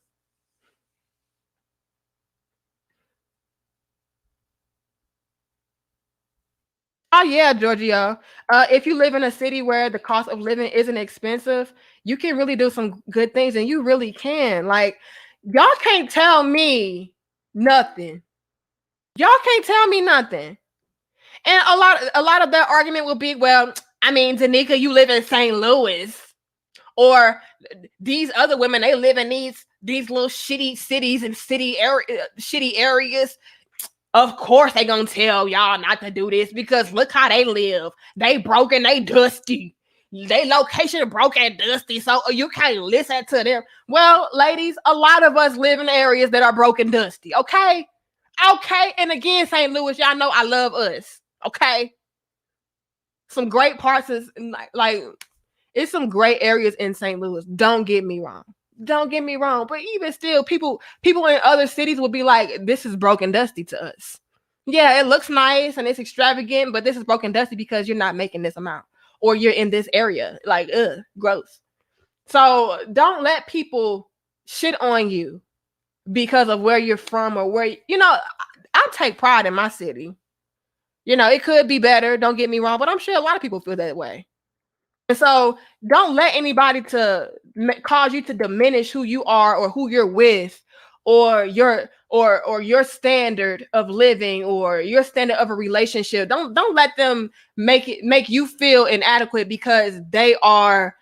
Oh yeah, Giorgio. If you live in a city where the cost of living isn't expensive, you can really do some good things, and you really can. Like, y'all can't tell me nothing. Y'all can't tell me nothing. And a lot of that argument will be, well, I mean, Danica, you live in St. Louis, or these other women, they live in these little shitty cities and shitty areas. Of course they gonna tell y'all not to do this because look how they live. They broken, they dusty. They location broken and dusty, so you can't listen to them. Well, ladies, a lot of us live in areas that are broken, dusty. Okay, okay. And again, St. Louis, y'all know I love us. Okay, some great parts is like it's some great areas in St. Louis. Don't get me wrong. Don't get me wrong. But even still, people in other cities will be like, this is broken dusty to us. Yeah, it looks nice and it's extravagant, but this is broken dusty because you're not making this amount or you're in this area. Like, gross. So don't let people shit on you because of where you're from or where, I take pride in my city. It could be better. Don't get me wrong, but I'm sure a lot of people feel that way. And so don't let anybody to cause you to diminish who you are or who you're with or your standard of living or your standard of a relationship. Don't let them make you feel inadequate because they are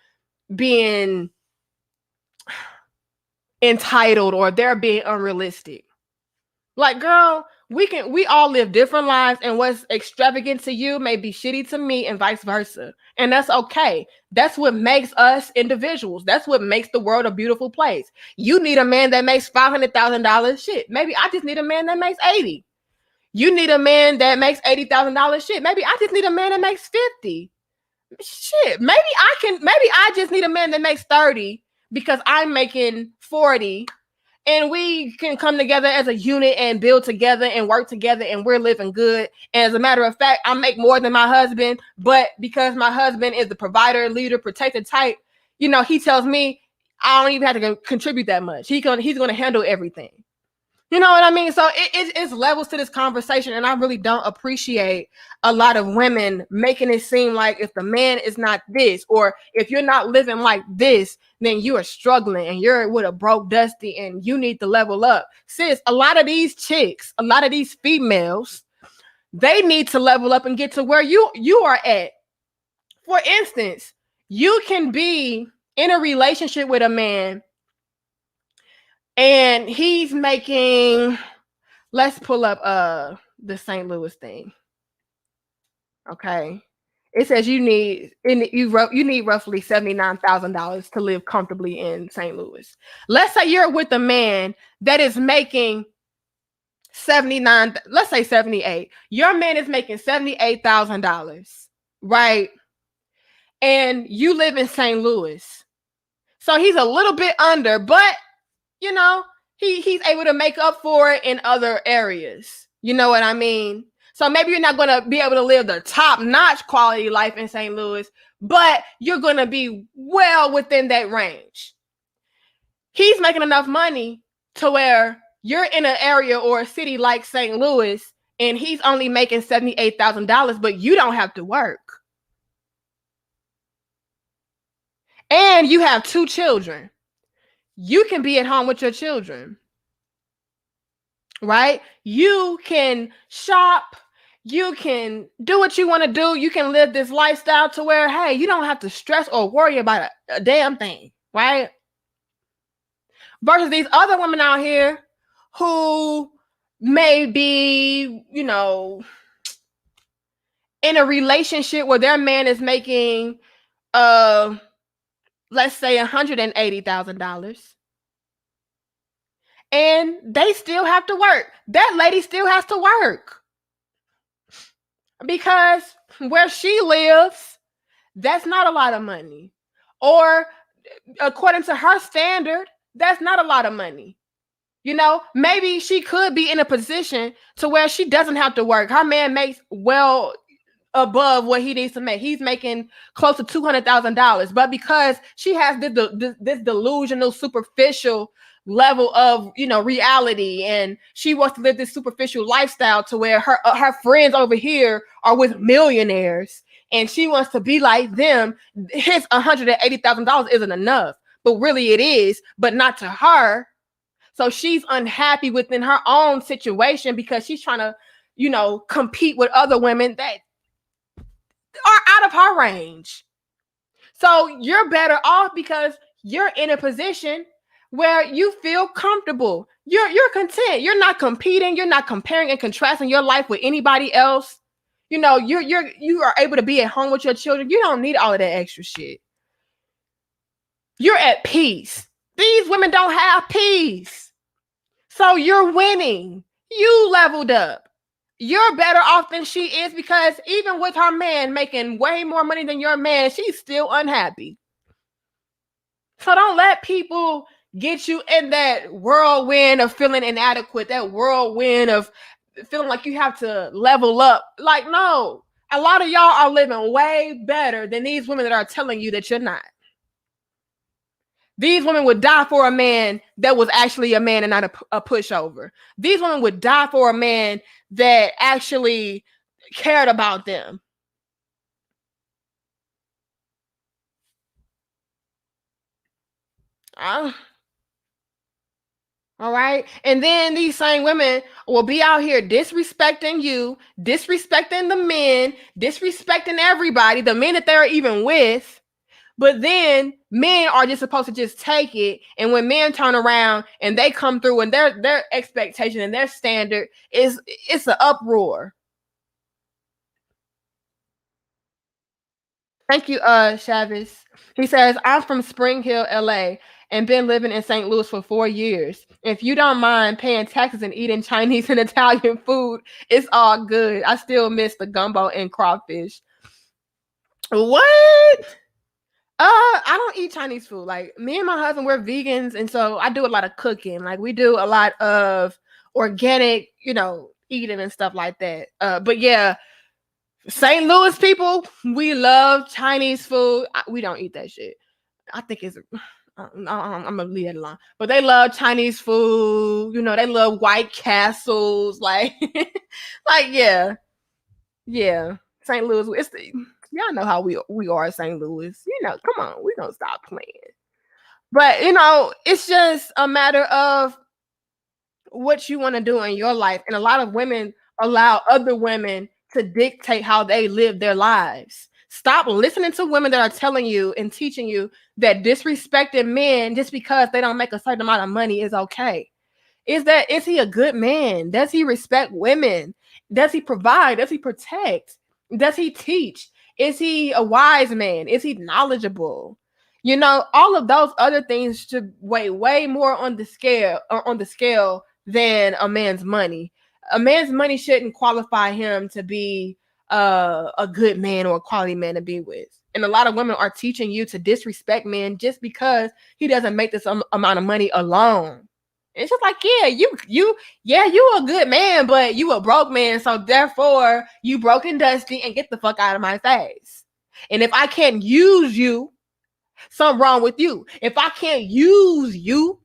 being entitled or they're being unrealistic. Like, girl, we all live different lives, and what's extravagant to you may be shitty to me and vice versa. And that's okay. That's what makes us individuals. That's what makes the world a beautiful place. You need a man that makes $500,000. Shit. Maybe I just need a man that makes 80. You need a man that makes $80,000. Shit. Maybe I just need a man that makes 50. Shit. Maybe I just need a man that makes 30 because I'm making 40. And we can come together as a unit and build together and work together, and we're living good. And as a matter of fact, I make more than my husband, but because my husband is the provider, leader, protector type, he tells me I don't even have to contribute that much. He's going to handle everything. You know what I mean? So it's levels to this conversation, and I really don't appreciate a lot of women making it seem like if the man is not this, or if you're not living like this, then you are struggling and you're with a broke dusty and you need to level up. Sis, a lot of these chicks, a lot of these females, they need to level up and get to where you are at. For instance, you can be in a relationship with a man and he's making, let's pull up the St. Louis thing. Okay. It says you need roughly $79,000 to live comfortably in St. Louis. Let's say you're with a man that is making 79, let's say 78. Your man is making $78,000, right? And you live in St. Louis. So he's a little bit under, but he's able to make up for it in other areas. You know what I mean? So maybe you're not going to be able to live the top-notch quality life in St. Louis, but you're going to be well within that range. He's making enough money to where you're in an area or a city like St. Louis, and he's only making $78,000, but you don't have to work. And you have 2 children. You can be at home with your children, right? You can shop. You can do what you want to do. You can live this lifestyle to where, hey, you don't have to stress or worry about a damn thing, right? Versus these other women out here who may be, in a relationship where their man is making, let's say $180,000. And they still have to work. That lady still has to work. Because where she lives, that's not a lot of money. Or according to her standard, that's not a lot of money. Maybe she could be in a position to where she doesn't have to work. Her man makes well above what he needs to make. He's making close to $200,000, but because she has this delusional, superficial level of reality, and she wants to live this superficial lifestyle to where her friends over here are with millionaires, and she wants to be like them. His $180,000 isn't enough, but really it is, but not to her. So she's unhappy within her own situation because she's trying to, compete with other women that are out of her range. So you're better off because you're in a position where you feel comfortable. You're content. You're not competing. You're not comparing and contrasting your life with anybody else. You are able to be at home with your children. You don't need all of that extra shit. You're at peace. These women don't have peace. So you're winning. You leveled up. You're better off than she is because even with her man making way more money than your man, she's still unhappy. So don't let people get you in that whirlwind of feeling inadequate, that whirlwind of feeling like you have to level up. Like, no, a lot of y'all are living way better than these women that are telling you that you're not. These women would die for a man that was actually a man and not a pushover. These women would die for a man that actually cared about them. All right. And then these same women will be out here disrespecting you, disrespecting the men, disrespecting everybody, the men that they're even with. But then men are just supposed to just take it. And when men turn around and they come through and their expectation and their standard it's an uproar. Thank you, Chavez. He says, I'm from Spring Hill, LA, and been living in St. Louis for 4 years. If you don't mind paying taxes and eating Chinese and Italian food, it's all good. I still miss the gumbo and crawfish. What? I don't eat Chinese food. Like, me and my husband, we're vegans, and so I do a lot of cooking. Like, we do a lot of organic, eating and stuff like that. But yeah, St. Louis people, we love Chinese food. We don't eat that shit. I think it's I'm gonna leave it alone. But they love Chinese food. They love White Castles. Like, yeah. St. Louis. Y'all know how we are in St. Louis. Come on, we gonna stop playing. But it's just a matter of what you want to do in your life. And a lot of women allow other women to dictate how they live their lives. Stop listening to women that are telling you and teaching you that disrespecting men just because they don't make a certain amount of money is okay. Is he a good man? Does he respect women? Does he provide? Does he protect? Does he teach? Is he a wise man? Is he knowledgeable? All of those other things should weigh way more on the scale than a man's money. A man's money shouldn't qualify him to be a good man or a quality man to be with. And a lot of women are teaching you to disrespect men just because he doesn't make this amount of money alone. It's just like, yeah, you a good man, but you a broke man, so therefore you broke and dusty and get the fuck out of my face. And if I can't use you, something wrong with you. If I can't use you,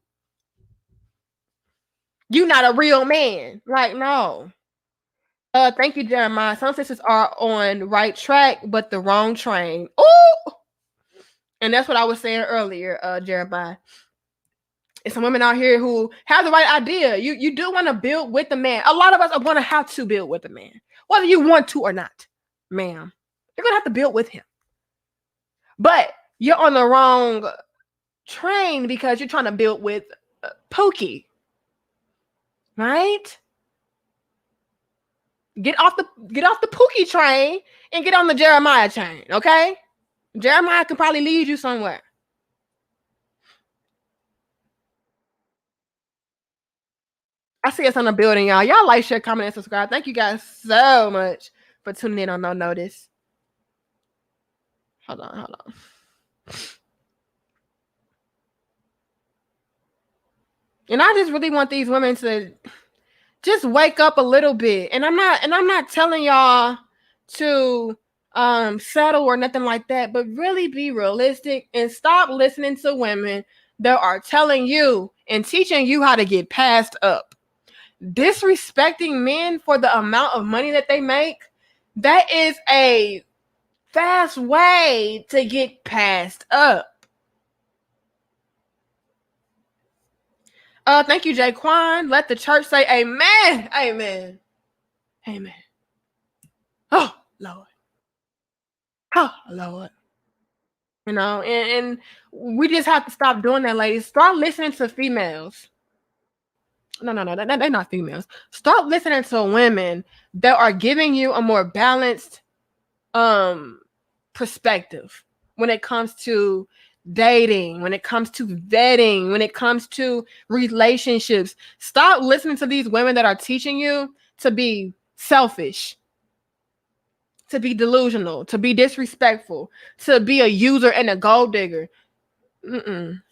you're not a real man. Like, no. Thank you, Jeremiah. Some sisters are on right track, but the wrong train. Ooh! And that's what I was saying earlier, Jeremiah. It's some women out here who have the right idea. You do want to build with the man. A lot of us are going to have to build with the man, whether you want to or not, ma'am. You're going to have to build with him. But you're on the wrong train because you're trying to build with Pookie. Right? Get off the Pookie train and get on the Jeremiah train, okay? Jeremiah can probably lead you somewhere. I see us on the building, y'all. Y'all like, share, comment, and subscribe. Thank you guys so much for tuning in on No Notice. Hold on. And I just really want these women to just wake up a little bit. And I'm not telling y'all to settle or nothing like that, but really be realistic and stop listening to women that are telling you and teaching you how to get passed up. Disrespecting men for the amount of money that they make, that is a fast way to get passed up. Thank you, Jaquan. Let the church say amen. Amen. Amen. Oh, Lord. Oh, Lord. You know, and we just have to stop doing that, ladies. Start listening to females. No, they're not females. Start listening to women that are giving you a more balanced perspective when it comes to dating, when it comes to vetting, when it comes to relationships. Stop listening to these women that are teaching you to be selfish, to be delusional, to be disrespectful, to be a user and a gold digger. Mm-mm.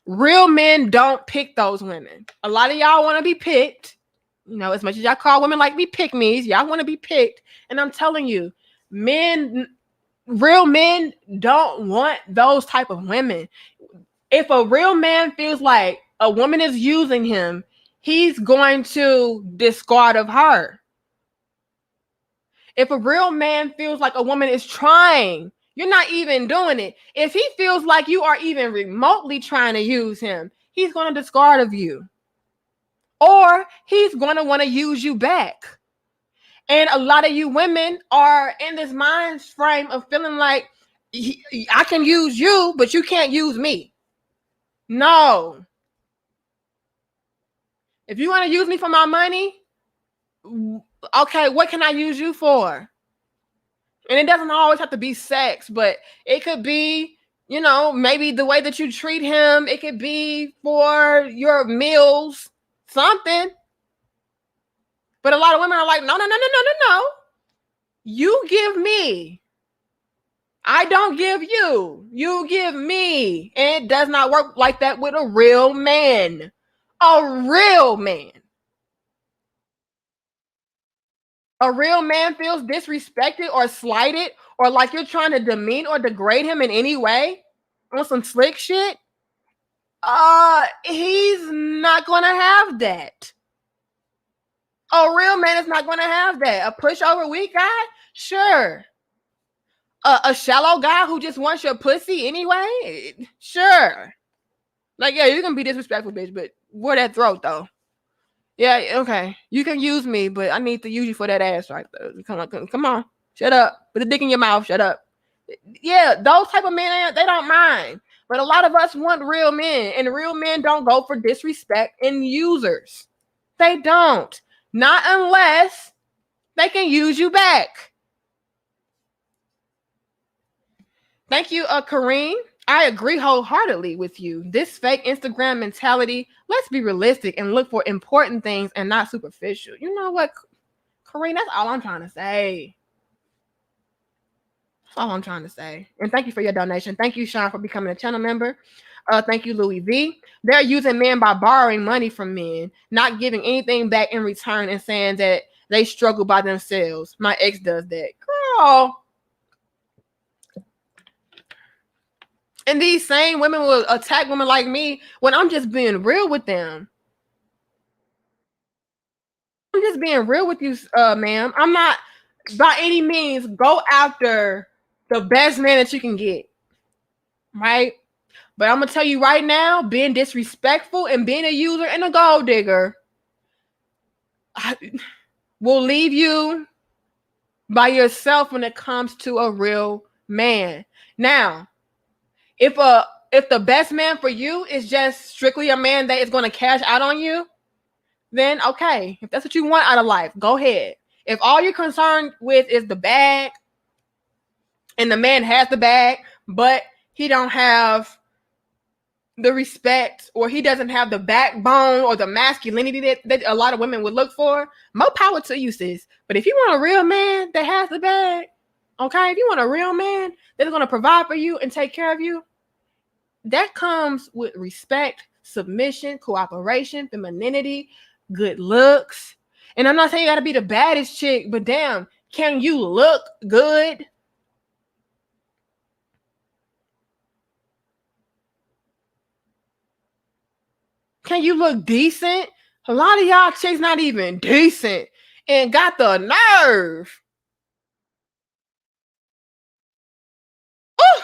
Real men don't pick those women. A lot of y'all want to be picked. You know, as much as y'all call women like me pick-me's, y'all want to be picked. And I'm telling you, real men don't want those type of women. If a real man feels like a woman is using him, he's going to discard of her. If a real man feels like a woman is trying, you're not even doing it. If he feels like you are even remotely trying to use him, he's going to discard of you. Or he's going to want to use you back. And a lot of you women are in this mind frame of feeling like I can use you, but you can't use me. No. If you want to use me for my money, okay, what can I use you for? And it doesn't always have to be sex, but it could be, you know, maybe the way that you treat him. It could be for your meals, something. But a lot of women are like, no. You give me. I don't give you. You give me. And it does not work like that with a real man. A real man. A real man feels disrespected or slighted or like you're trying to demean or degrade him in any way on some slick shit. He's not going to have that. A real man is not going to have that. A pushover weak guy? Sure. A shallow guy who just wants your pussy anyway? Sure. Like, yeah, you can be disrespectful, bitch, but where that throat, though? Yeah, okay. You can use me, but I need to use you for that ass right there. Come on. Shut up. Put the dick in your mouth. Shut up. Yeah, those type of men, they don't mind. But a lot of us want real men, and real men don't go for disrespect and users. They don't. Not unless they can use you back. Thank you, Kareem. I agree wholeheartedly with you. This fake Instagram mentality, let's be realistic and look for important things and not superficial. You know what, Kareem, that's all I'm trying to say. That's all I'm trying to say. And thank you for your donation. Thank you, Sean, for becoming a channel member. Thank you, Louis V. They're using men by borrowing money from men, not giving anything back in return and saying that they struggle by themselves. My ex does that. Girl. And these same women will attack women like me when I'm just being real with them. I'm just being real with you, ma'am. I'm not by any means go after the best man that you can get. Right? But I'm going to tell you right now, being disrespectful and being a user and a gold digger will leave you by yourself when it comes to a real man. Now, if the best man for you is just strictly a man that is going to cash out on you, then okay. If that's what you want out of life, go ahead. If all you're concerned with is the bag and the man has the bag, but he don't have the respect or he doesn't have the backbone or the masculinity that a lot of women would look for, more power to you, sis. But if you want a real man that has the bag, okay, if you want a real man that's going to provide for you and take care of you, that comes with respect, submission, cooperation, femininity, good looks. And I'm not saying you got to be the baddest chick, but damn, Can you look good? Can you look decent? A lot of y'all chicks not even decent and got the nerve. Oh,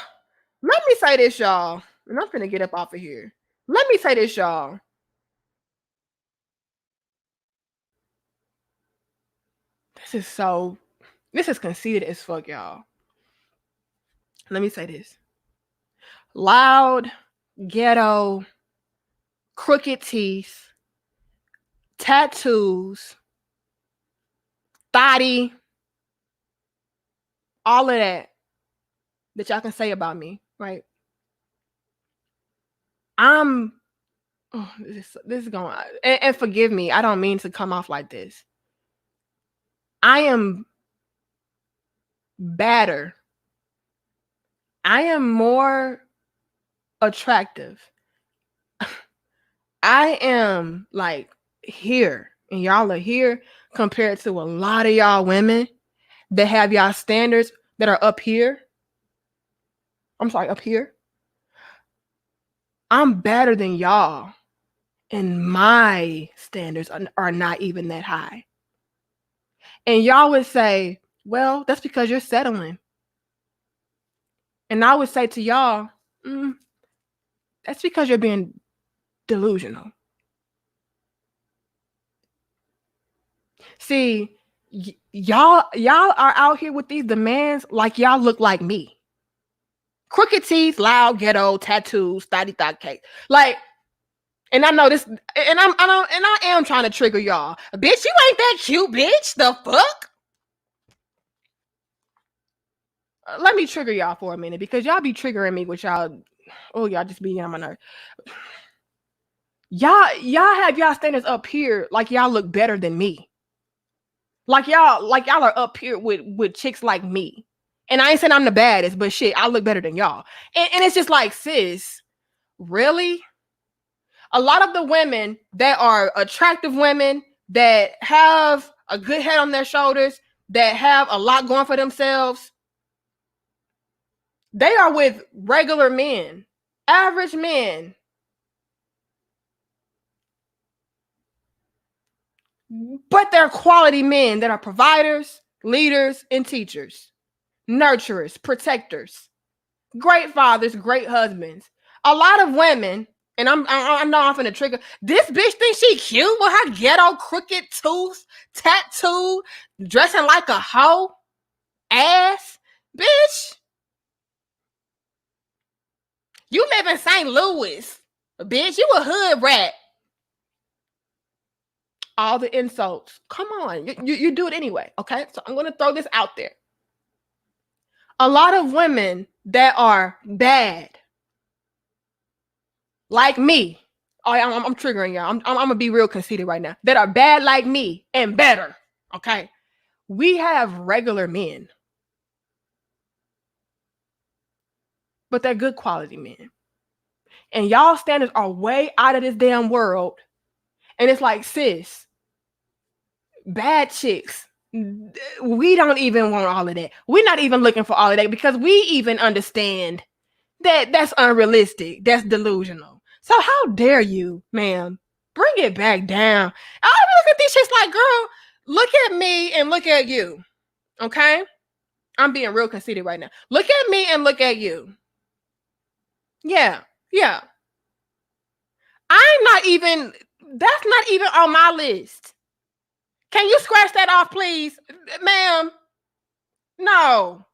let me say this, y'all. And I'm finna get up off of here. Let me say this, y'all. This is conceited as fuck, y'all. Let me say this. Loud, ghetto, crooked teeth, tattoos, thotty, all of that y'all can say about me, right? I'm this is going, and forgive me, I don't mean to come off like this. I am badder. I am more attractive. I am like here, and y'all are here compared to a lot of y'all women that have y'all standards that are up here. I'm sorry, up here. I'm better than y'all, and my standards are not even that high. And y'all would say, well, that's because you're settling. And I would say to y'all, that's because you're being delusional. See, y'all are out here with these demands like y'all look like me. Crooked teeth, loud, ghetto, tattoos, thotty thot cake. Like, and I know this, and I am trying to trigger y'all. Bitch, you ain't that cute, bitch. The fuck? Let me trigger y'all for a minute because y'all be triggering me with y'all. Oh, y'all just be on my nerve. Y'all have y'all standards up here like y'all look better than me. Like y'all are up here with chicks like me. And I ain't saying I'm the baddest, but shit, I look better than y'all. And it's just like, sis, really? A lot of the women that are attractive women that have a good head on their shoulders, that have a lot going for themselves, they are with regular men, average men. But they're quality men that are providers, leaders, and teachers, nurturers, protectors, great fathers, great husbands. A lot of women, and I know I'm finna trigger. This bitch thinks she cute with her ghetto crooked tooth, tattoo, dressing like a hoe, ass, bitch. You live in St. Louis, bitch. You a hood rat. All the insults. Come on, you do it anyway. Okay, so I'm gonna throw this out there. A lot of women that are bad, like me. Oh, I'm triggering y'all. I'm gonna be real conceited right now. That are bad like me and better. Okay, we have regular men, but they're good quality men. And y'all standards are way out of this damn world. And it's like, sis, bad chicks. We don't even want all of that. We're not even looking for all of that because we even understand that that's unrealistic. That's delusional. So how dare you, ma'am? Bring it back down. I look at these shits like, girl, look at me and look at you. Okay? I'm being real conceited right now. Look at me and look at you. Yeah. Yeah. I'm not even, that's not even on my list. Can you scratch that off, please? Ma'am. No.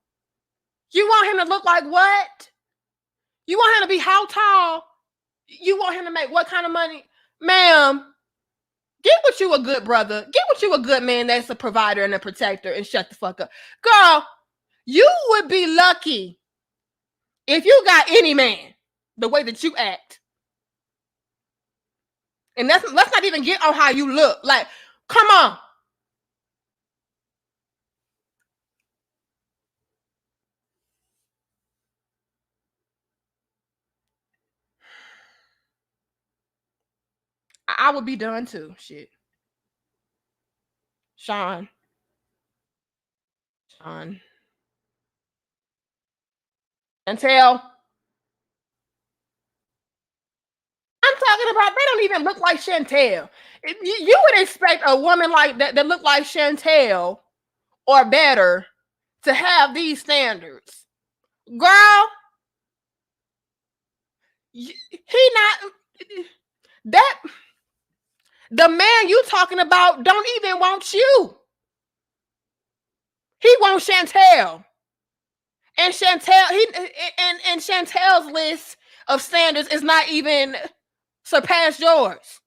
You want him to look like what? You want him to be how tall? You want him to make what kind of money? Ma'am, get with you a good brother. Get with you a good man that's a provider and a protector and shut the fuck up. Girl, you would be lucky if you got any man the way that you act. And let's not even get on how you look. Like, come on. I would be done too. Shit. Sean. On. Until I'm talking about, they don't even look like Chantel. You would expect a woman like that look like Chantel or better to have these standards. Girl, he not that the man you talking about don't even want you. He wants Chantel. And and Chantel's list of standards is not even surpassed yours.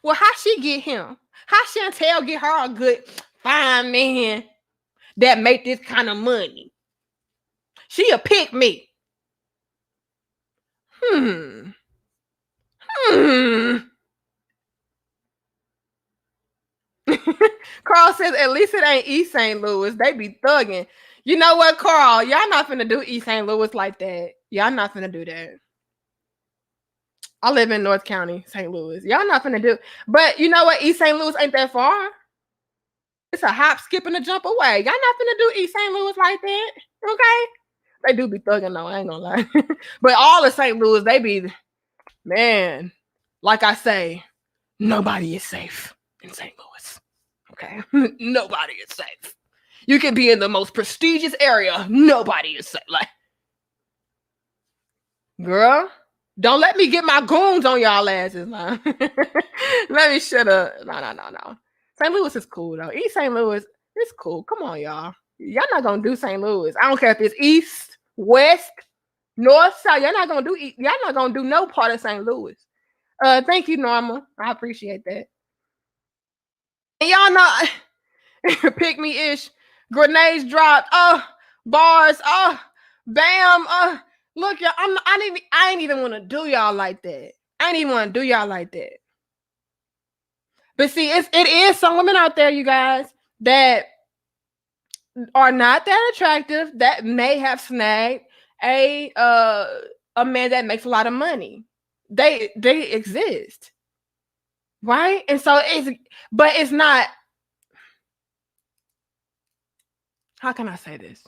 Well, how she get him? How Chantel get her a good fine man that make this kind of money? She'll pick me. Carl says, at least it ain't East St. Louis. They be thugging. You know what, Carl? Y'all not finna do East St. Louis like that. Y'all not finna do that. I live in North County, St. Louis. Y'all not finna do. But you know what? East St. Louis ain't that far. It's a hop, skip, and a jump away. Y'all not finna do East St. Louis like that. Okay? They do be thugging though. I ain't gonna lie. But all of St. Louis, they be, man, like I say, nobody is safe in St. Louis. Okay? Nobody is safe. You can be in the most prestigious area. Nobody is safe. Like, girl, don't let me get my goons on y'all asses, man. Let me shut up. No. St. Louis is cool, though. East St. Louis, it's cool. Come on, y'all. Y'all not going to do St. Louis. I don't care if it's east, west, north, south. Y'all not going to do no part of St. Louis. Thank you, Norma. I appreciate that. And y'all know, pick me ish. Grenades dropped. Bars. Bam. Look, y'all. I ain't even want to do y'all like that. I ain't even want to do y'all like that. But see, it is some women out there, you guys, that are not that attractive, that may have snagged a man that makes a lot of money. They exist, right? And so it's not. How can I say this?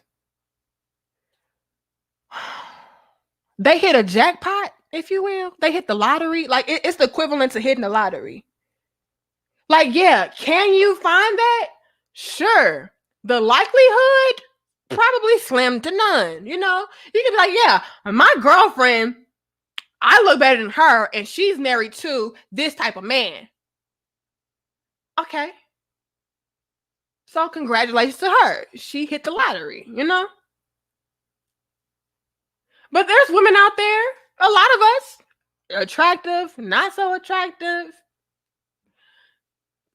They hit a jackpot, if you will. They hit the lottery. Like it's the equivalent to hitting the lottery. Like, yeah, can you find that? Sure. The likelihood, probably slim to none. You know, you can be like, yeah, my girlfriend, I look better than her, and she's married to this type of man. Okay. So congratulations to her. She hit the lottery, you know? But there's women out there, a lot of us, attractive, not so attractive.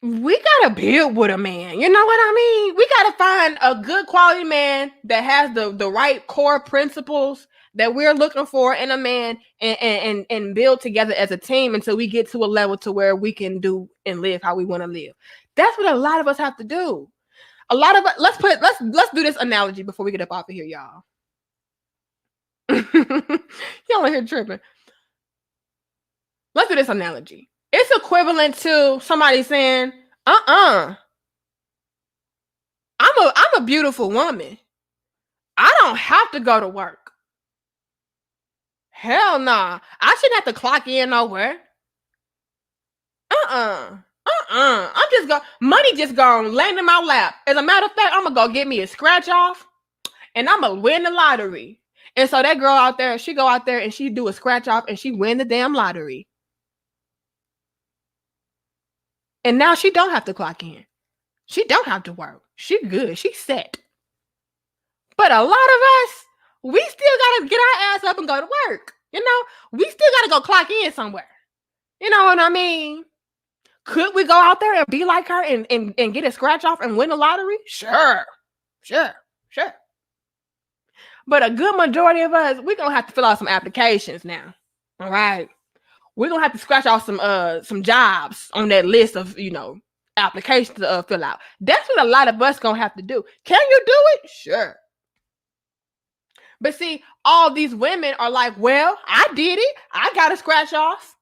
We gotta build with a man. You know what I mean? We gotta find a good quality man that has the right core principles that we're looking for in a man, and build together as a team until we get to a level to where we can do and live how we want to live. That's what a lot of us have to do. A lot of us, let's do this analogy before we get up off of here, y'all. Y'all are here tripping. Let's do this analogy. It's equivalent to somebody saying, I'm a beautiful woman. I don't have to go to work. Hell nah. I shouldn't have to clock in nowhere. I'm just money just gonna land in my lap. As a matter of fact, I'm gonna go get me a scratch off and I'm gonna win the lottery. And so that girl out there, she go out there and she do a scratch off and she win the damn lottery. And now she don't have to clock in. She don't have to work. She good. She set. But a lot of us, we still gotta get our ass up and go to work. You know, we still gotta go clock in somewhere. You know what I mean? Could we go out there and be like her and get a scratch off and win the lottery? Sure. But a good majority of us, we're gonna have to fill out some applications now. All right. We're gonna have to scratch off some jobs on that list of, you know, applications to fill out. That's what a lot of us gonna have to do. Can you do it? Sure. But see, all these women are like, well, I did it. I got a scratch off.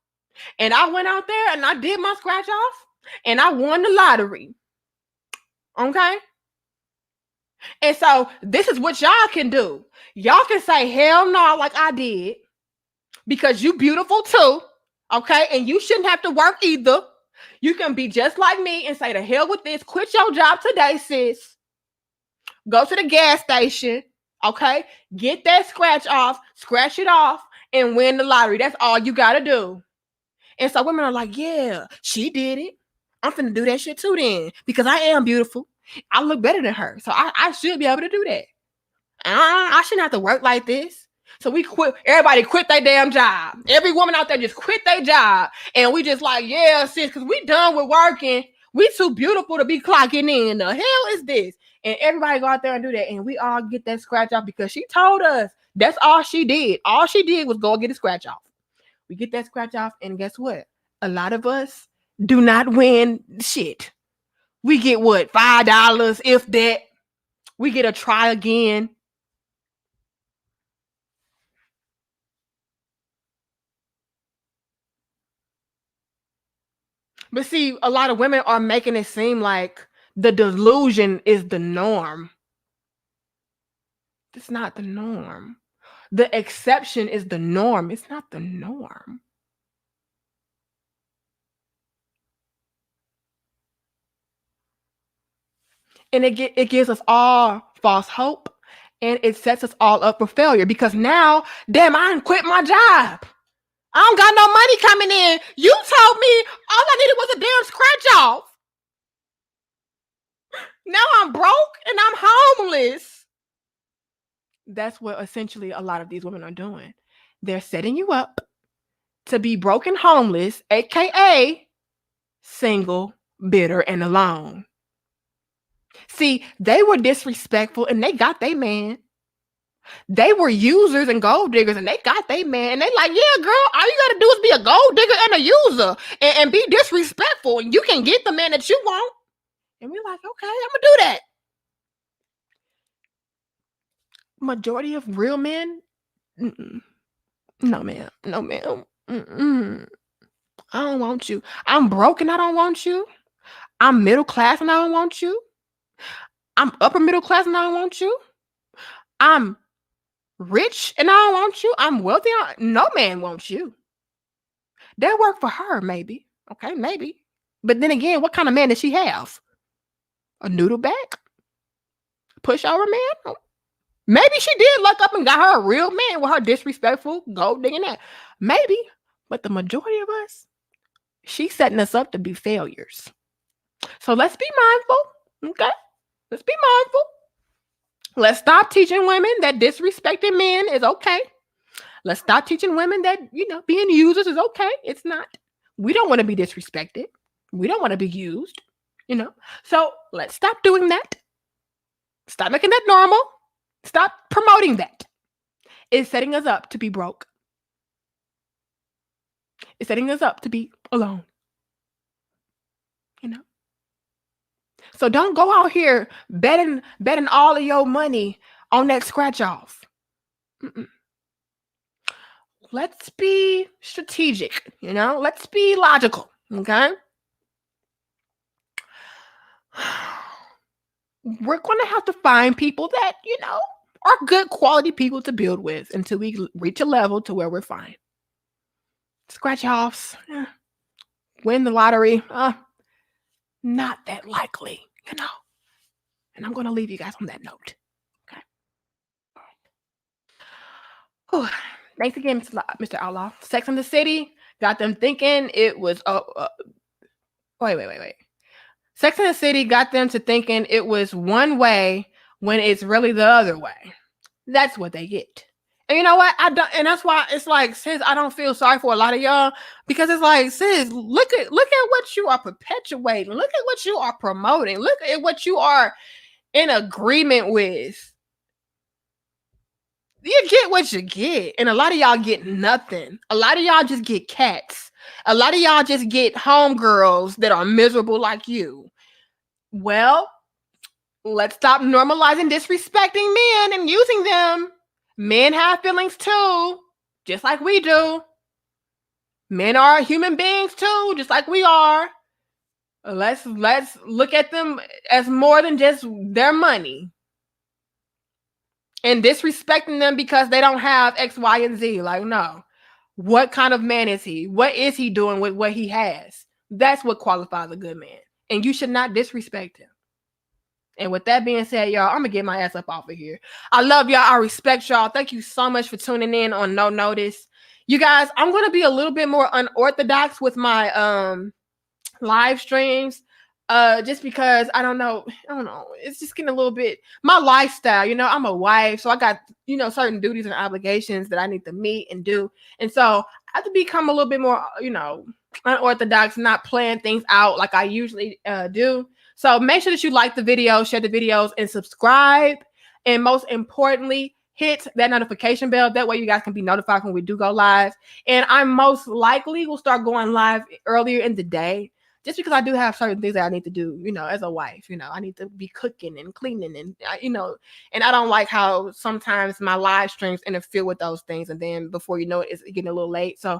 And I went out there and I did my scratch off and I won the lottery. Okay? And so this is what y'all can do. Y'all can say hell no, like I did, because you beautiful too. Okay, and you shouldn't have to work either. You can be just like me and say the hell with this. Quit your job today, sis. Go to the gas station. Okay, get that scratch off, scratch it off, and win the lottery. That's all you gotta do. And so women are like, yeah, she did it. I'm finna do that shit too then, because I am beautiful. I look better than her, so I should be able to do that. I shouldn't have to work like this. So we quit. Everybody quit their damn job. Every woman out there just quit their job, and we just like, yeah, sis, because we done with working. We too beautiful to be clocking in. The hell is this? And everybody go out there and do that, and we all get that scratch off because she told us that's all she did. All she did was go get a scratch off. We get that scratch off, and guess what? A lot of us do not win shit. We get what, $5, if that. We get a try again. But see, a lot of women are making it seem like the delusion is the norm. It's not the norm. The exception is the norm. It's not the norm. And it gives us all false hope, and it sets us all up for failure because now, damn, I done quit my job. I don't got no money coming in. You told me all I needed was a damn scratch off. Now I'm broke and I'm homeless. That's what essentially a lot of these women are doing. They're setting you up to be broken homeless, aka single, bitter, and alone. See, they were disrespectful and they got their man. They were users and gold diggers and they got their man. And they like, yeah, girl, all you gotta do is be a gold digger and a user and be disrespectful. And you can get the man that you want. And we're like, okay, I'm gonna do that. Majority of real men, no, ma'am, no, ma'am. I don't want you. I'm broke and I don't want you. I'm middle class and I don't want you. I'm upper middle class and I don't want you. I'm rich and I don't want you. I'm wealthy. No man wants you. They'll work for her, maybe. Okay, maybe. But then again, what kind of man does she have? A noodle back? Pushover man? Oh, maybe she did look up and got her a real man with her disrespectful gold digging that. Maybe. But the majority of us, she's setting us up to be failures. So let's be mindful. Okay? Let's be mindful. Let's stop teaching women that disrespecting men is okay. Let's stop teaching women that, being users is okay. It's not. We don't want to be disrespected. We don't want to be used, So let's stop doing that. Stop making that normal. Stop promoting that. It's setting us up to be broke. It's setting us up to be alone. So don't go out here betting all of your money on that scratch off. Let's be strategic, let's be logical, okay? We're going to have to find people that, are good quality people to build with until we reach a level to where we're fine. Scratch offs, win the lottery, not that likely, And I'm going to leave you guys on that note. Okay. All right. Thanks again, Mr. Outlaw. Sex and the City got them thinking it was. Wait. Sex and the City got them to thinking it was one way when it's really the other way. That's what they get. And you know what? I don't, and that's why it's like, sis, I don't feel sorry for a lot of y'all because it's like, sis, look at what you are perpetuating. Look at what you are promoting. Look at what you are in agreement with. You get what you get. And a lot of y'all get nothing. A lot of y'all just get cats. A lot of y'all just get homegirls that are miserable like you. Well, let's stop normalizing disrespecting men and using them. Men have feelings too, just like we do. Men are human beings too, just like we are. Let's look at them as more than just their money and disrespecting them because they don't have X, Y, and Z. Like, no. What kind of man is he? What is he doing with what he has? That's what qualifies a good man. And you should not disrespect him. And with that being said, y'all, I'm going to get my ass up off of here. I love y'all. I respect y'all. Thank you so much for tuning in on No Notice. You guys, I'm going to be a little bit more unorthodox with my live streams. Just because I don't know, it's just getting a little bit my lifestyle, I'm a wife, so I got, certain duties and obligations that I need to meet and do. And so I have to become a little bit more, unorthodox, not plan things out like I usually do. So make sure that you like the video, share the videos, and subscribe. And most importantly, hit that notification bell. That way you guys can be notified when we do go live. And I most likely will start going live earlier in the day, just because I do have certain things that I need to do, as a wife. I need to be cooking and cleaning and, and I don't like how sometimes my live streams interfere with those things. And then before you know it, it's getting a little late. So,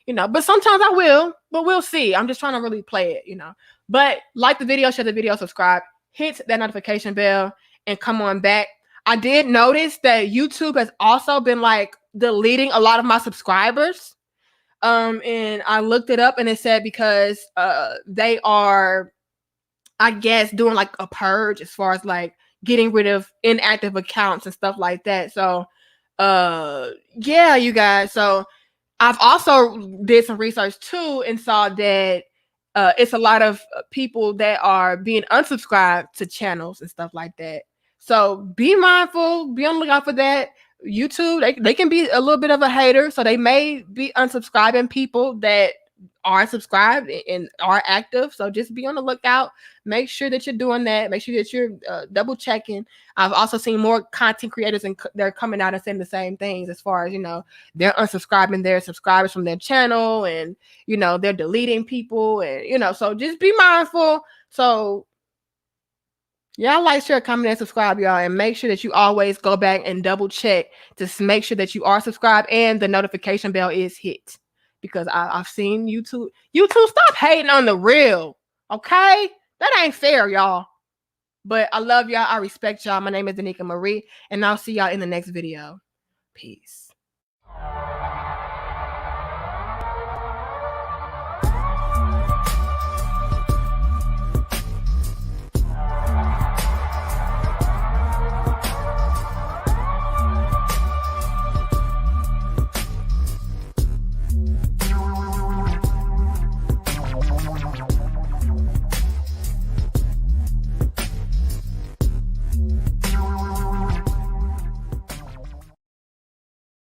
but sometimes I will, but we'll see. I'm just trying to really play it, But like the video, share the video, subscribe, hit that notification bell, and come on back. I did notice that YouTube has also been like deleting a lot of my subscribers. And I looked it up and it said because they are, I guess, doing like a purge as far as like getting rid of inactive accounts and stuff like that. So yeah, you guys. So I've also did some research too and saw that it's a lot of people that are being unsubscribed to channels and stuff like that. So be mindful, be on the lookout for that. YouTube, they can be a little bit of a hater, so they may be unsubscribing people that are subscribed and are active. So just be on the lookout. Make sure that you're doing that. Make sure that you're double checking. I've also seen more content creators and they're coming out and saying the same things as far as, they're unsubscribing their subscribers from their channel and, they're deleting people and, so just be mindful. So y'all like, share, comment, and subscribe, y'all. And make sure that you always go back and double check to make sure that you are subscribed and the notification bell is hit. Because I've seen YouTube. Stop hating on the real. Okay? That ain't fair, y'all. But I love y'all. I respect y'all. My name is Danica Marie. And I'll see y'all in the next video. Peace.